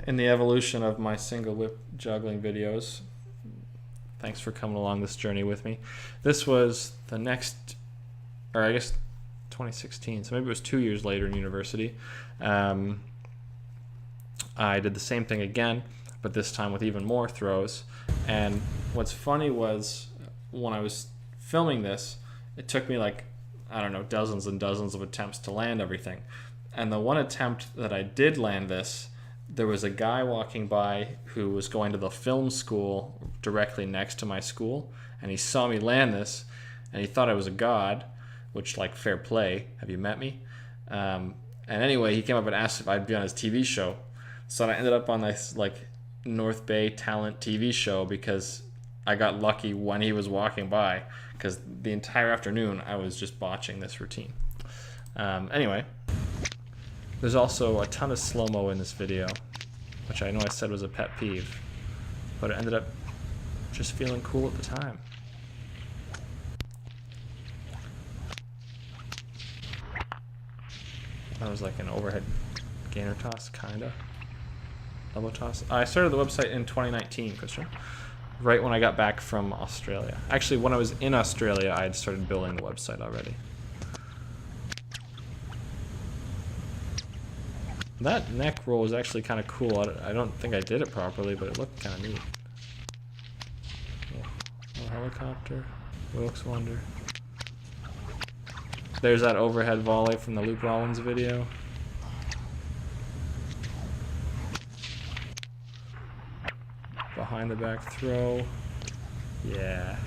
A: in the evolution of my single whip juggling videos, thanks for coming along this journey with me. This was the next, or I guess 2016, so maybe it was 2 years later in university. I did the same thing again, but this time with even more throws. And what's funny was, when I was filming this, it took me like, I don't know, dozens and dozens of attempts to land everything. And the one attempt that I did land this, there was a guy walking by who was going to the film school directly next to my school, and he saw me land this, and he thought I was a god, which, like, fair play. Have you met me? And anyway, he came up and asked if I'd be on his TV show. So I ended up on this, like, North Bay talent TV show because I got lucky when he was walking by, because the entire afternoon I was just botching this routine. Anyway, there's also a ton of slow-mo in this video, which I know I said was a pet peeve, but it ended up just feeling cool at the time. That was like an overhead gainer toss, kinda. Elbow toss. I started the website in 2019, Christian. Right when I got back from Australia. Actually, when I was in Australia, I had started building the website already. That neck roll was actually kind of cool. I don't think I did it properly, but it looked kind of neat. Oh, helicopter. Wilkes Wonder. There's that overhead volley from the Luke Rollins video. Behind the back throw. Yeah.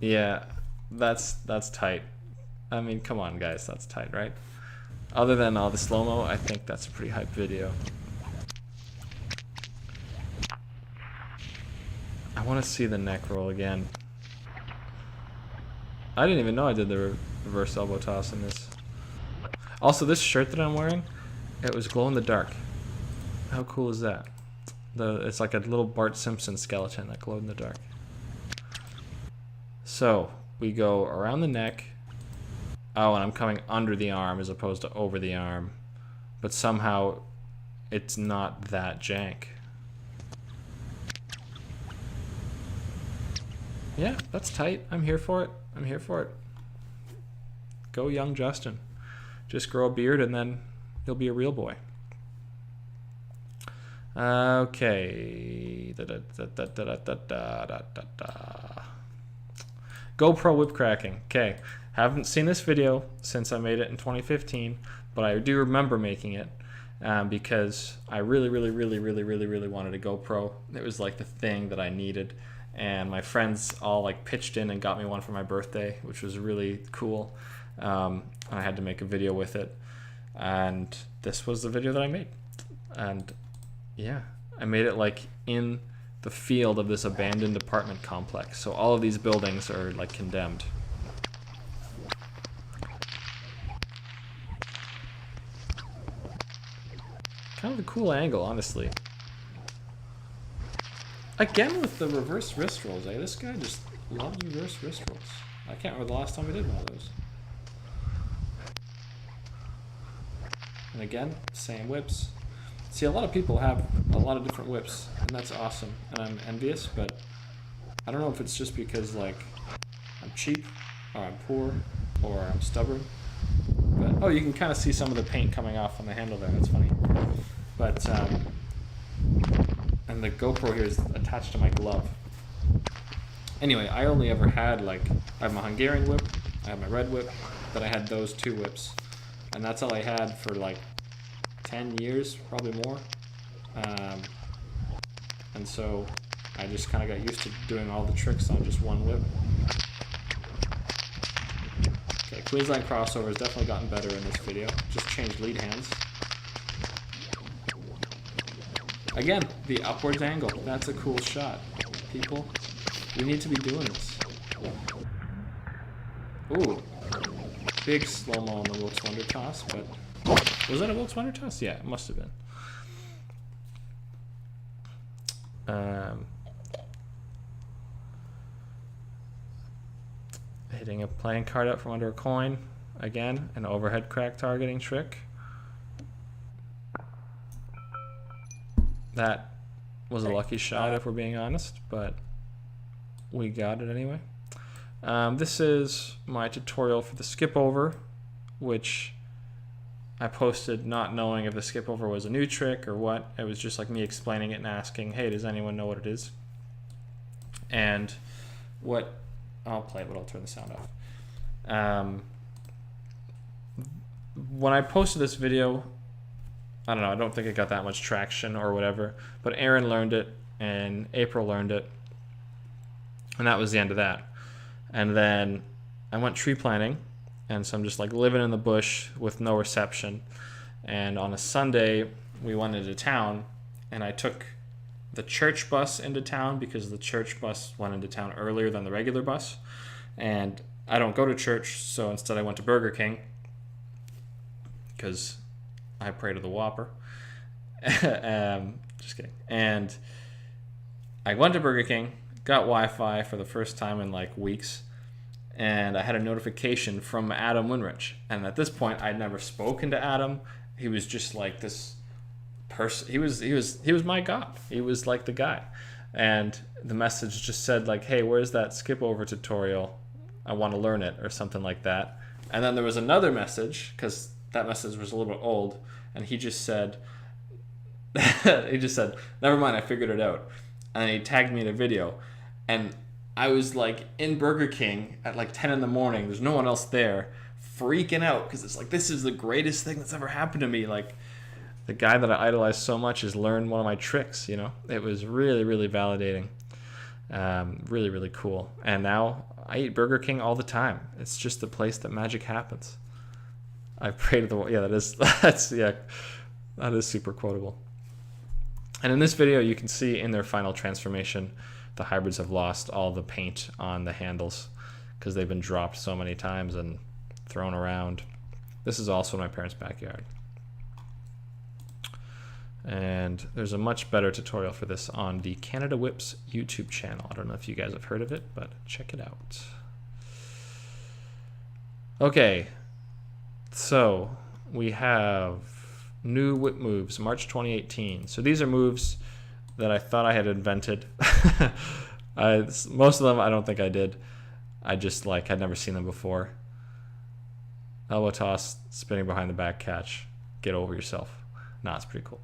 A: Yeah, that's tight. I mean, come on, guys, that's tight, right? Other than all the slow-mo, I think that's a pretty hype video. I want to see the neck roll again. I didn't even know I did the reverse elbow toss in this. Also, this shirt that I'm wearing, it was glow in the dark. How cool is that? It's like a little Bart Simpson skeleton that glowed in the dark. So, we go around the neck. Oh, and I'm coming under the arm as opposed to over the arm. But somehow, it's not that jank. Yeah, that's tight. I'm here for it. I'm here for it. Go young Justin. Just grow a beard and then you'll be a real boy. Okay. GoPro whip cracking. Okay. Haven't seen this video since I made it in 2015, but I do remember making it because I really wanted a GoPro. It was like the thing that I needed. And my friends all like pitched in and got me one for my birthday, which was really cool. And I had to make a video with it. And this was the video that I made. And yeah, I made it like in the field of this abandoned apartment complex. So all of these buildings are like condemned. Kind of a cool angle, honestly. Again with the reverse wrist rolls, eh? This guy just loves reverse wrist rolls. I can't remember the last time we did one of those. And again, same whips. See, a lot of people have a lot of different whips, and that's awesome. And I'm envious, but I don't know if it's just because, like, I'm cheap, or I'm poor, or I'm stubborn. But, oh, you can kind of see some of the paint coming off on the handle there. That's funny. But, and the GoPro here is attached to my glove. Anyway, I only ever had, like, I have my Hungarian whip, I have my red whip, but I had those two whips. And that's all I had for, like, 10 years, probably more. And so I just kind of got used to doing all the tricks on just one whip. Okay, Queensland crossover has definitely gotten better in this video. Just changed lead hands. Again, the upwards angle. That's a cool shot. People, we need to be doing this. Ooh. Big slow-mo on the Wilkes Wonder Toss, but... Was that a Wilkes Wonder Toss? Yeah, it must have been. Hitting a playing card out from under a coin. Again, an overhead crack targeting trick. That was a lucky shot if we're being honest, but we got it anyway. This is my tutorial for the skip over, which I posted not knowing if the skip over was a new trick or what. It was just like me explaining it and asking, hey, does anyone know what it is? And what, I'll play it, but I'll turn the sound off. When I posted this video, I don't know, I don't think it got that much traction or whatever, but Aaron learned it and April learned it, and that was the end of that. And then I went tree planting, and so I'm just like living in the bush with no reception. And on a Sunday, we went into town, and I took the church bus into town because the church bus went into town earlier than the regular bus. And I don't go to church, so instead I went to Burger King because I pray to the Whopper. Just kidding. And I went to Burger King, got Wi-Fi for the first time in like weeks, and I had a notification from Adam Winrich. And at this point, I'd never spoken to Adam. He was just like this person. He was my god. He was like the guy. And the message just said like, hey, where's that skip over tutorial? I want to learn it, or something like that. And then there was another message, because that message was a little bit old, and he just said, never mind, I figured it out. And he tagged me in a video. And I was like in Burger King at like 10 in the morning. There's no one else there, freaking out because it's like, this is the greatest thing that's ever happened to me. Like, the guy that I idolize so much has learned one of my tricks, you know? It was really, really validating. Really, really cool. And now I eat Burger King all the time. It's just the place that magic happens. I pray to the... Yeah, that is super quotable. And in this video, you can see in their final transformation, the hybrids have lost all the paint on the handles because they've been dropped so many times and thrown around. This is also in my parents' backyard. And there's a much better tutorial for this on the Canada Whips YouTube channel. I don't know if you guys have heard of it, but check it out. Okay, so we have new whip moves, March 2018. So these are moves that I thought I had invented. Most of them I don't think I did. I just like had never seen them before. Elbow toss, spinning behind the back catch, get over yourself. Nah, it's pretty cool.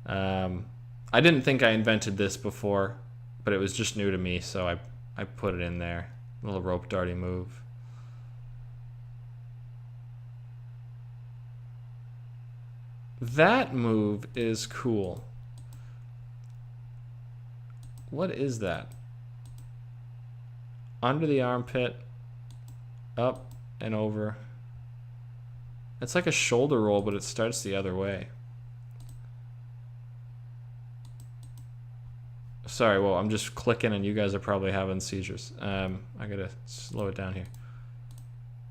A: I didn't think I invented this before, but it was just new to me, so I put it in there. A little rope darty move. That move is cool. What is that? Under the armpit, up and over. It's like a shoulder roll, but it starts the other way. Sorry, well, I'm just clicking and you guys are probably having seizures. I gotta slow it down here.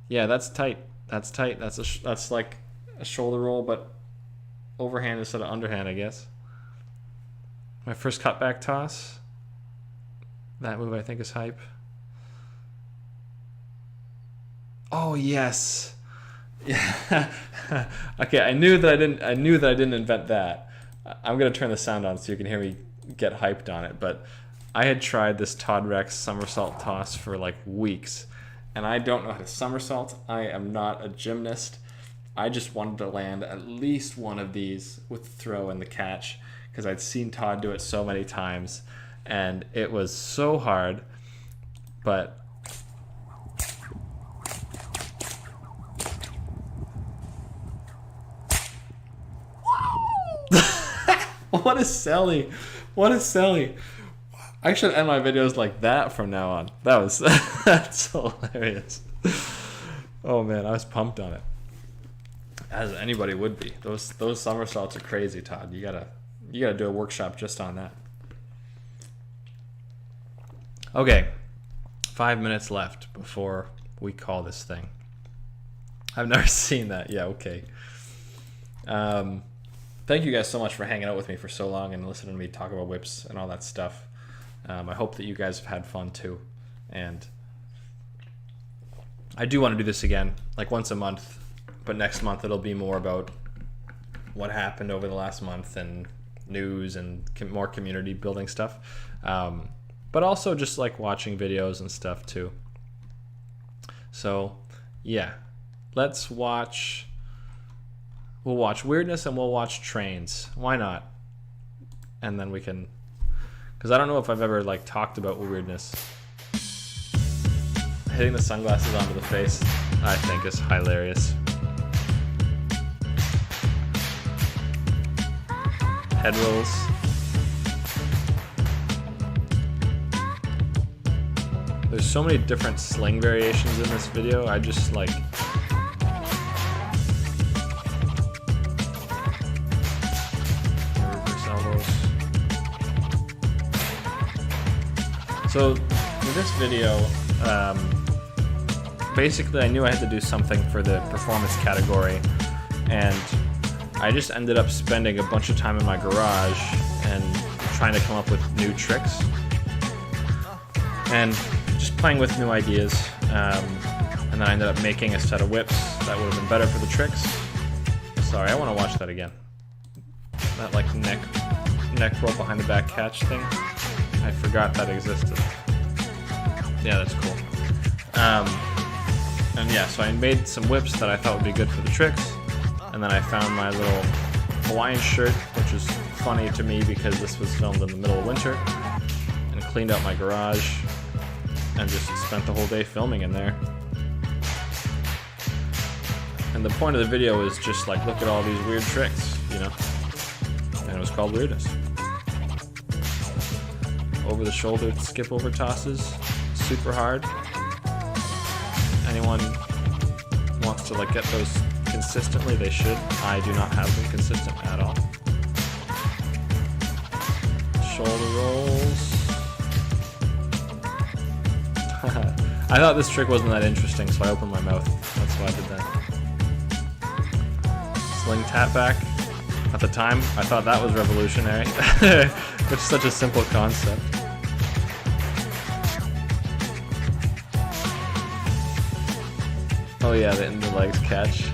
A: Yeah, that's tight. That's tight. That's like a shoulder roll, but overhand instead of underhand, I guess. My first cutback toss. That move I think is hype. Oh yes. Yeah. Okay, I knew that I didn't invent that. I'm gonna turn the sound on so you can hear me get hyped on it. But I had tried this Todd Rex somersault toss for like weeks, and I don't know how to somersault. I am not a gymnast. I just wanted to land at least one of these with the throw and the catch because I'd seen Todd do it so many times, and it was so hard. But what a selly. What a selly. I should end my videos like that from now on. That was that's hilarious. Oh man, I was pumped on it. As anybody would be. Those somersaults are crazy, Todd. You gotta do a workshop just on that. Okay. 5 minutes left before we call this thing. I've never seen that. Yeah, okay. Thank you guys so much for hanging out with me for so long and listening to me talk about whips and all that stuff. I hope that you guys have had fun too. And I do want to do this again, like once a month, but next month it'll be more about what happened over the last month and news and more community building stuff. But also just like watching videos and stuff too. So yeah, let's watch. We'll watch weirdness and we'll watch trains. Why not? And then we can, because I don't know if I've ever like talked about weirdness. Hitting the sunglasses onto the face, I think, is hilarious. Head rolls. There's so many different sling variations in this video. I just like. So for this video, basically I knew I had to do something for the performance category, and I just ended up spending a bunch of time in my garage and trying to come up with new tricks and just playing with new ideas, and then I ended up making a set of whips that would have been better for the tricks. Sorry, I want to watch that again. That like neck roll behind the back catch thing. I forgot that existed. Yeah, that's cool. And yeah, so I made some whips that I thought would be good for the tricks, and then I found my little Hawaiian shirt, which is funny to me because this was filmed in the middle of winter, and cleaned out my garage, and just spent the whole day filming in there. And the point of the video is just like, look at all these weird tricks, you know? And it was called Weirdness. Over the shoulder skip over tosses, super hard. Anyone wants to like get those consistently, they should. I do not have them consistent at all. Shoulder rolls. I thought this trick wasn't that interesting, so I opened my mouth. That's why I did that. Sling tap back. At the time, I thought that was revolutionary. Which is such a simple concept. Oh yeah, the in the legs catch.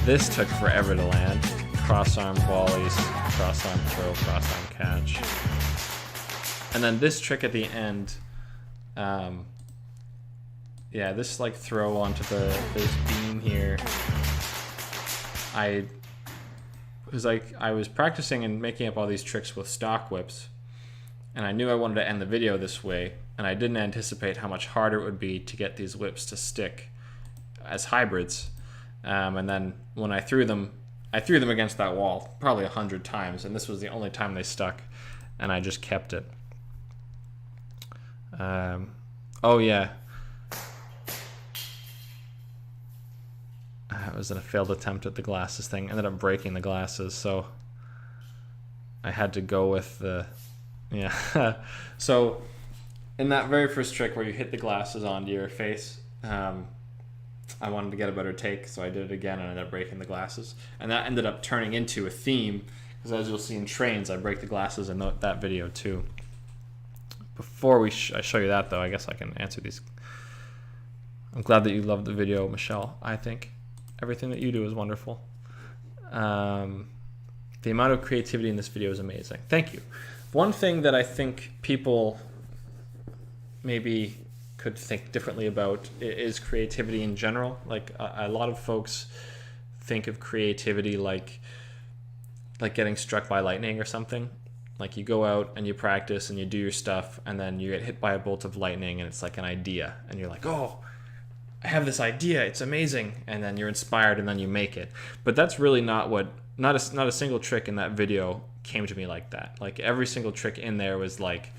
A: This took forever to land. Cross arm volleys, cross arm throw, cross arm catch. And then this trick at the end, yeah, this like throw onto this beam here. I was practicing and making up all these tricks with stock whips, and I knew I wanted to end the video this way, and I didn't anticipate how much harder it would be to get these whips to stick as hybrids. And then when I threw them against that wall probably 100 times, and this was the only time they stuck, and I just kept it. Oh yeah. It was a failed attempt at the glasses thing. Ended up breaking the glasses, so I had to go with the, yeah. So in that very first trick where you hit the glasses onto your face, I wanted to get a better take, so I did it again and ended up breaking the glasses. And that ended up turning into a theme, because as you'll see in trains, I break the glasses in that video too. Before I show you that though, I guess I can answer these. I'm glad that you loved the video, Michelle. I think everything that you do is wonderful. The amount of creativity in this video is amazing. Thank you. One thing that I think people maybe could think differently about is creativity in general. Like a lot of folks think of creativity like getting struck by lightning or something. Like you go out and you practice and you do your stuff and then you get hit by a bolt of lightning and it's like an idea and you're like, oh, I have this idea, it's amazing, and then you're inspired and then you make it. But that's really not a single trick in that video came to me like that. Like every single trick in there was like,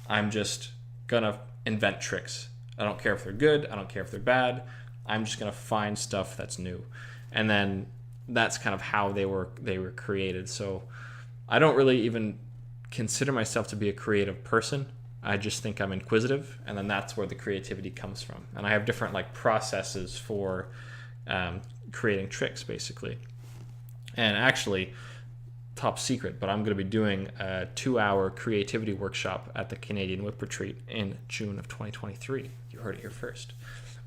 A: I'm just gonna invent tricks. I don't care if they're good, I don't care if they're bad, I'm just gonna find stuff that's new. And then that's kind of how they were created. So I don't really even consider myself to be a creative person. I just think I'm inquisitive, and then that's where the creativity comes from. And I have different like processes for creating tricks, basically. And actually, top secret, but I'm going to be doing a 2-hour creativity workshop at the Canadian Whip Retreat in June of 2023. You heard it here first.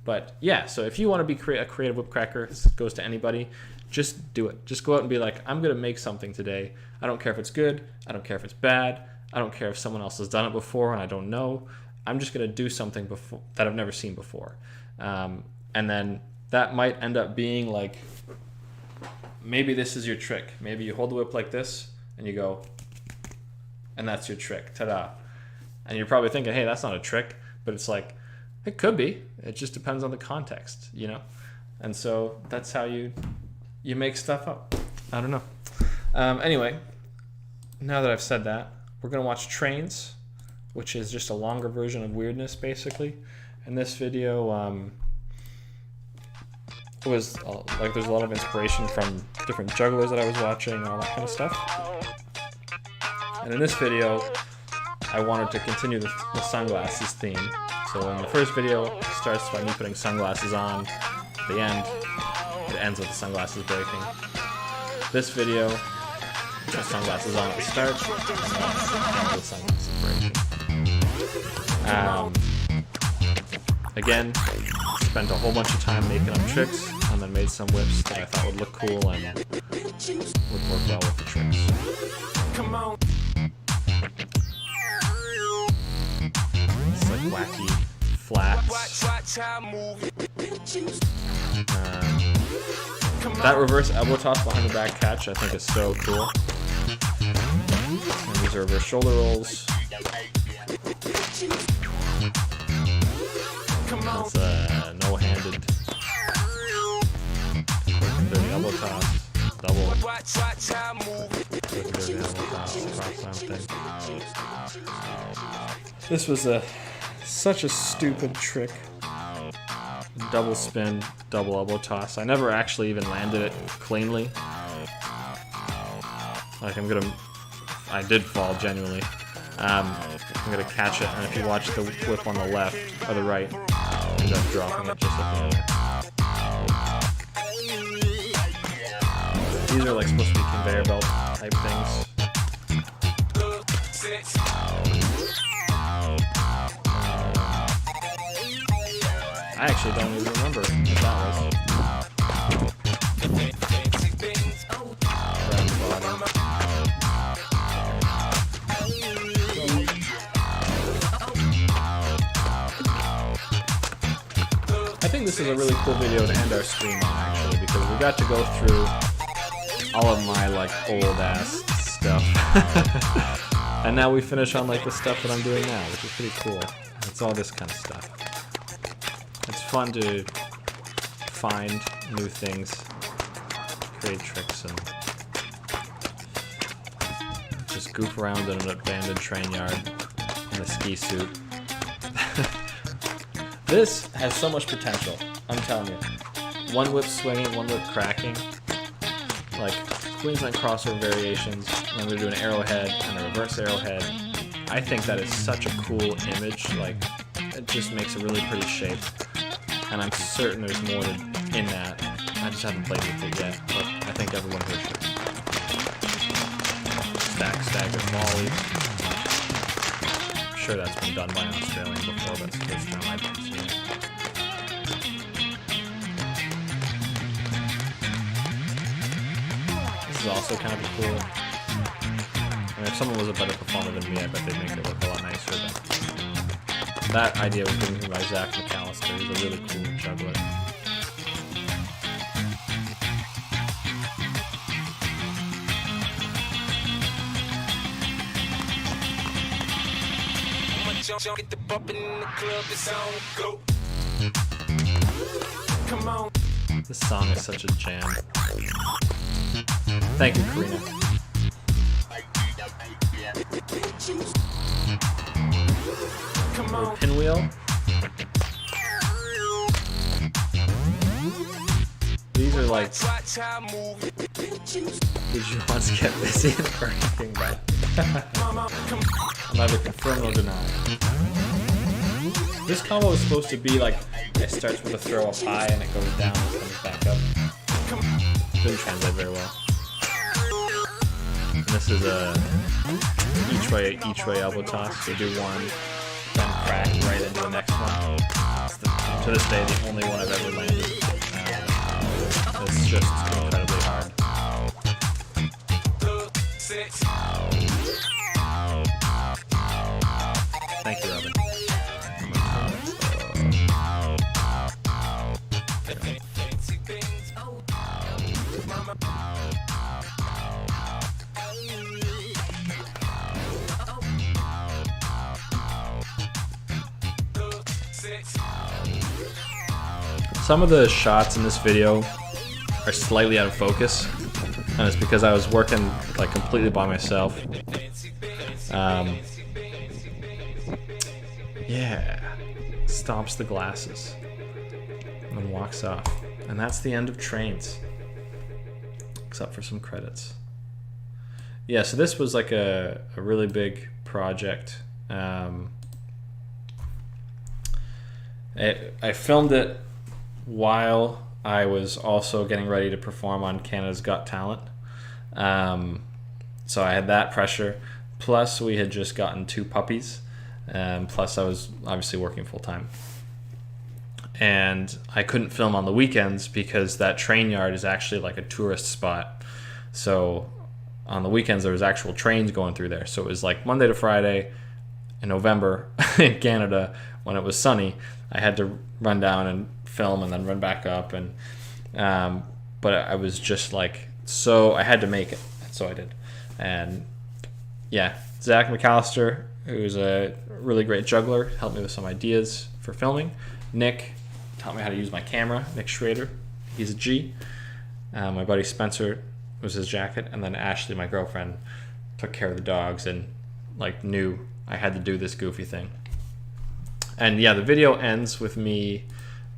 A: But yeah, so if you want to be a creative whip cracker, this goes to anybody, just do it. Just go out and be like, I'm going to make something today. I don't care if it's good. I don't care if it's bad. I don't care if someone else has done it before and I don't know. I'm just going to do something that I've never seen before. And then that might end up being like, maybe this is your trick. Maybe you hold the whip like this and you go, and that's your trick. Ta-da. And you're probably thinking, hey, that's not a trick. But it's like, it could be. It just depends on the context, you know? And so that's how you make stuff up. I don't know. Anyway, now that I've said that, we're going to watch Trains, which is just a longer version of Weirdness, basically. And this video was like there's a lot of inspiration from different jugglers that I was watching and all that kind of stuff. And in this video, I wanted to continue the sunglasses theme. So in the first video, it starts by me putting sunglasses on. At the end, it ends with the sunglasses breaking. This video, just sunglasses on at the start, and then the sunglasses breaking. Again, spent a whole bunch of time making up tricks, and then made some whips that I thought would look cool and would work well with the tricks. It's like wacky flats. That reverse elbow toss behind the back catch I think is so cool. And these are reverse shoulder rolls. That's a no-handed quick and dirty elbow toss. Double quick and dirty elbow toss. Cross arm thing. This was such a stupid trick. Double spin, double elbow toss. I never actually even landed it cleanly. Like I did fall genuinely. I'm gonna catch it, and if you watch the whip on the left or the right, I end up dropping it just at the end. These are like supposed to be conveyor belt type things. I actually don't even remember what that was. I think this is a really cool video to end our stream on, actually, because we got to go through all of my like old ass stuff. And now we finish on like the stuff that I'm doing now, which is pretty cool. It's all this kind of stuff. It's fun to find new things, create tricks, and just goof around in an abandoned train yard in a ski suit. This has so much potential, I'm telling you. One whip swinging, one whip cracking, like Queensland crossover variations. I'm going to do an arrowhead and a reverse arrowhead. I think that is such a cool image, like it just makes a really pretty shape. And I'm certain there's more in that. I just haven't played with it yet, but I think everyone here should. back stagger volley. I'm sure that's been done by an Australian before, but it's the first time I've seen it. This is also kind of cool. I mean, if someone was a better performer than me, I bet they'd make it look a lot nicer. But that idea was given to me by Zach McAllister. He's a really cool juggler.
J: Get the bumpin' in the club, it's on, go. Come on.
A: This song is such a jam. Thank you, Karina.
J: Come on.
A: Pinwheel. These are like visuals get busy or anything, but I'm either confirm or deny. This combo is supposed to be like it starts with a throw up high and it goes down and comes back up. Didn't translate very well. And this is a each way elbow toss. You do one, then crack right into the next one. To this day, the only one I've ever landed. It's just incredibly hard. Thank you, Robin. Some of the shots in this video are slightly out of focus, and it's because I was working like completely by myself. Yeah, stomps the glasses and then walks off, and that's the end of Trains, except for some credits. Yeah, so this was like a really big project. I filmed it while I was also getting ready to perform on Canada's Got Talent. So I had that pressure, plus we had just gotten 2 puppies, plus I was obviously working full time. And I couldn't film on the weekends because that train yard is actually like a tourist spot. So on the weekends there was actual trains going through there. So it was like Monday to Friday in November in Canada when it was sunny. I had to run down and film and then run back up, and but I was just like, so I had to make it, and so I did. And yeah, Zach McAllister, who's a really great juggler, helped me with some ideas for filming. Nick taught me how to use my camera. Nick Schrader, he's a G. My buddy Spencer was his jacket, and then Ashley, my girlfriend, took care of the dogs and like knew I had to do this goofy thing. And yeah, the video ends with me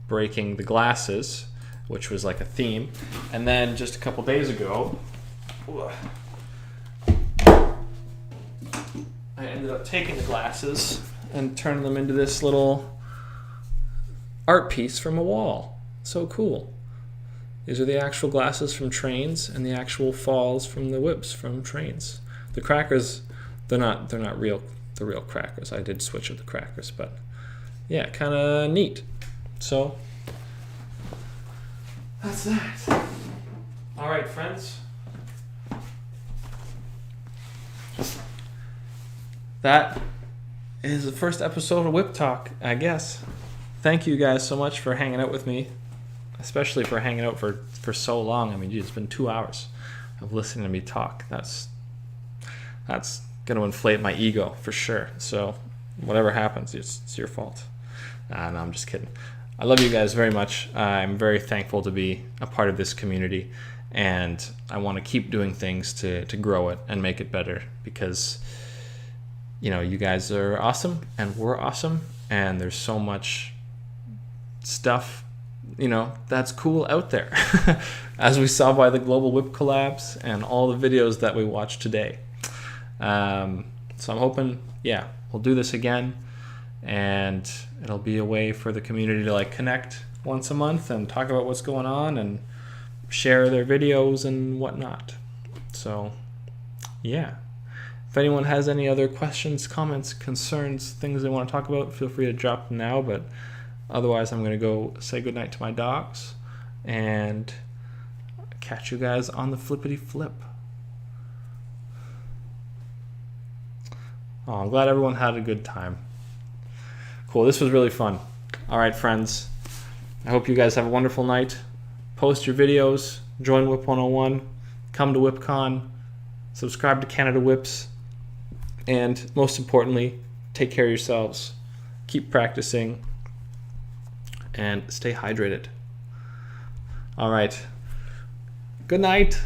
A: breaking the glasses, which was like a theme. And then just a couple days ago, I ended up taking the glasses and turning them into this little art piece from a wall. So cool. These are the actual glasses from Trains and the actual falls from the whips from Trains. The crackers, they're not real, the real crackers. I did switch with the crackers, but yeah, kind of neat. So that's that. All right, friends. That is the first episode of WhipTALK, I guess. Thank you guys so much for hanging out with me, especially for hanging out for so long. I mean, geez, it's been 2 hours of listening to me talk. That's going to inflate my ego for sure. So whatever happens, it's your fault. No, I'm just kidding. I love you guys very much. I'm very thankful to be a part of this community, and I want to keep doing things to grow it and make it better, because you know, you guys are awesome and we're awesome, and there's so much stuff, you know, that's cool out there, as we saw by the Global Whip collabs and all the videos that we watched today. So I'm hoping, yeah, we'll do this again, and it'll be a way for the community to like connect once a month and talk about what's going on and share their videos and whatnot. So yeah, If anyone has any other questions, comments, concerns, things they want to talk about, feel free to drop them now. But otherwise, I'm going to go say goodnight to my dogs and catch you guys on the flippity flip. Oh, I'm glad everyone had a good time. Cool, this was really fun. All right, friends. I hope you guys have a wonderful night. Post your videos, join Whip 101, come to WhipCon, subscribe to Canada Whips, and most importantly, take care of yourselves. Keep practicing and stay hydrated. All right. Good night.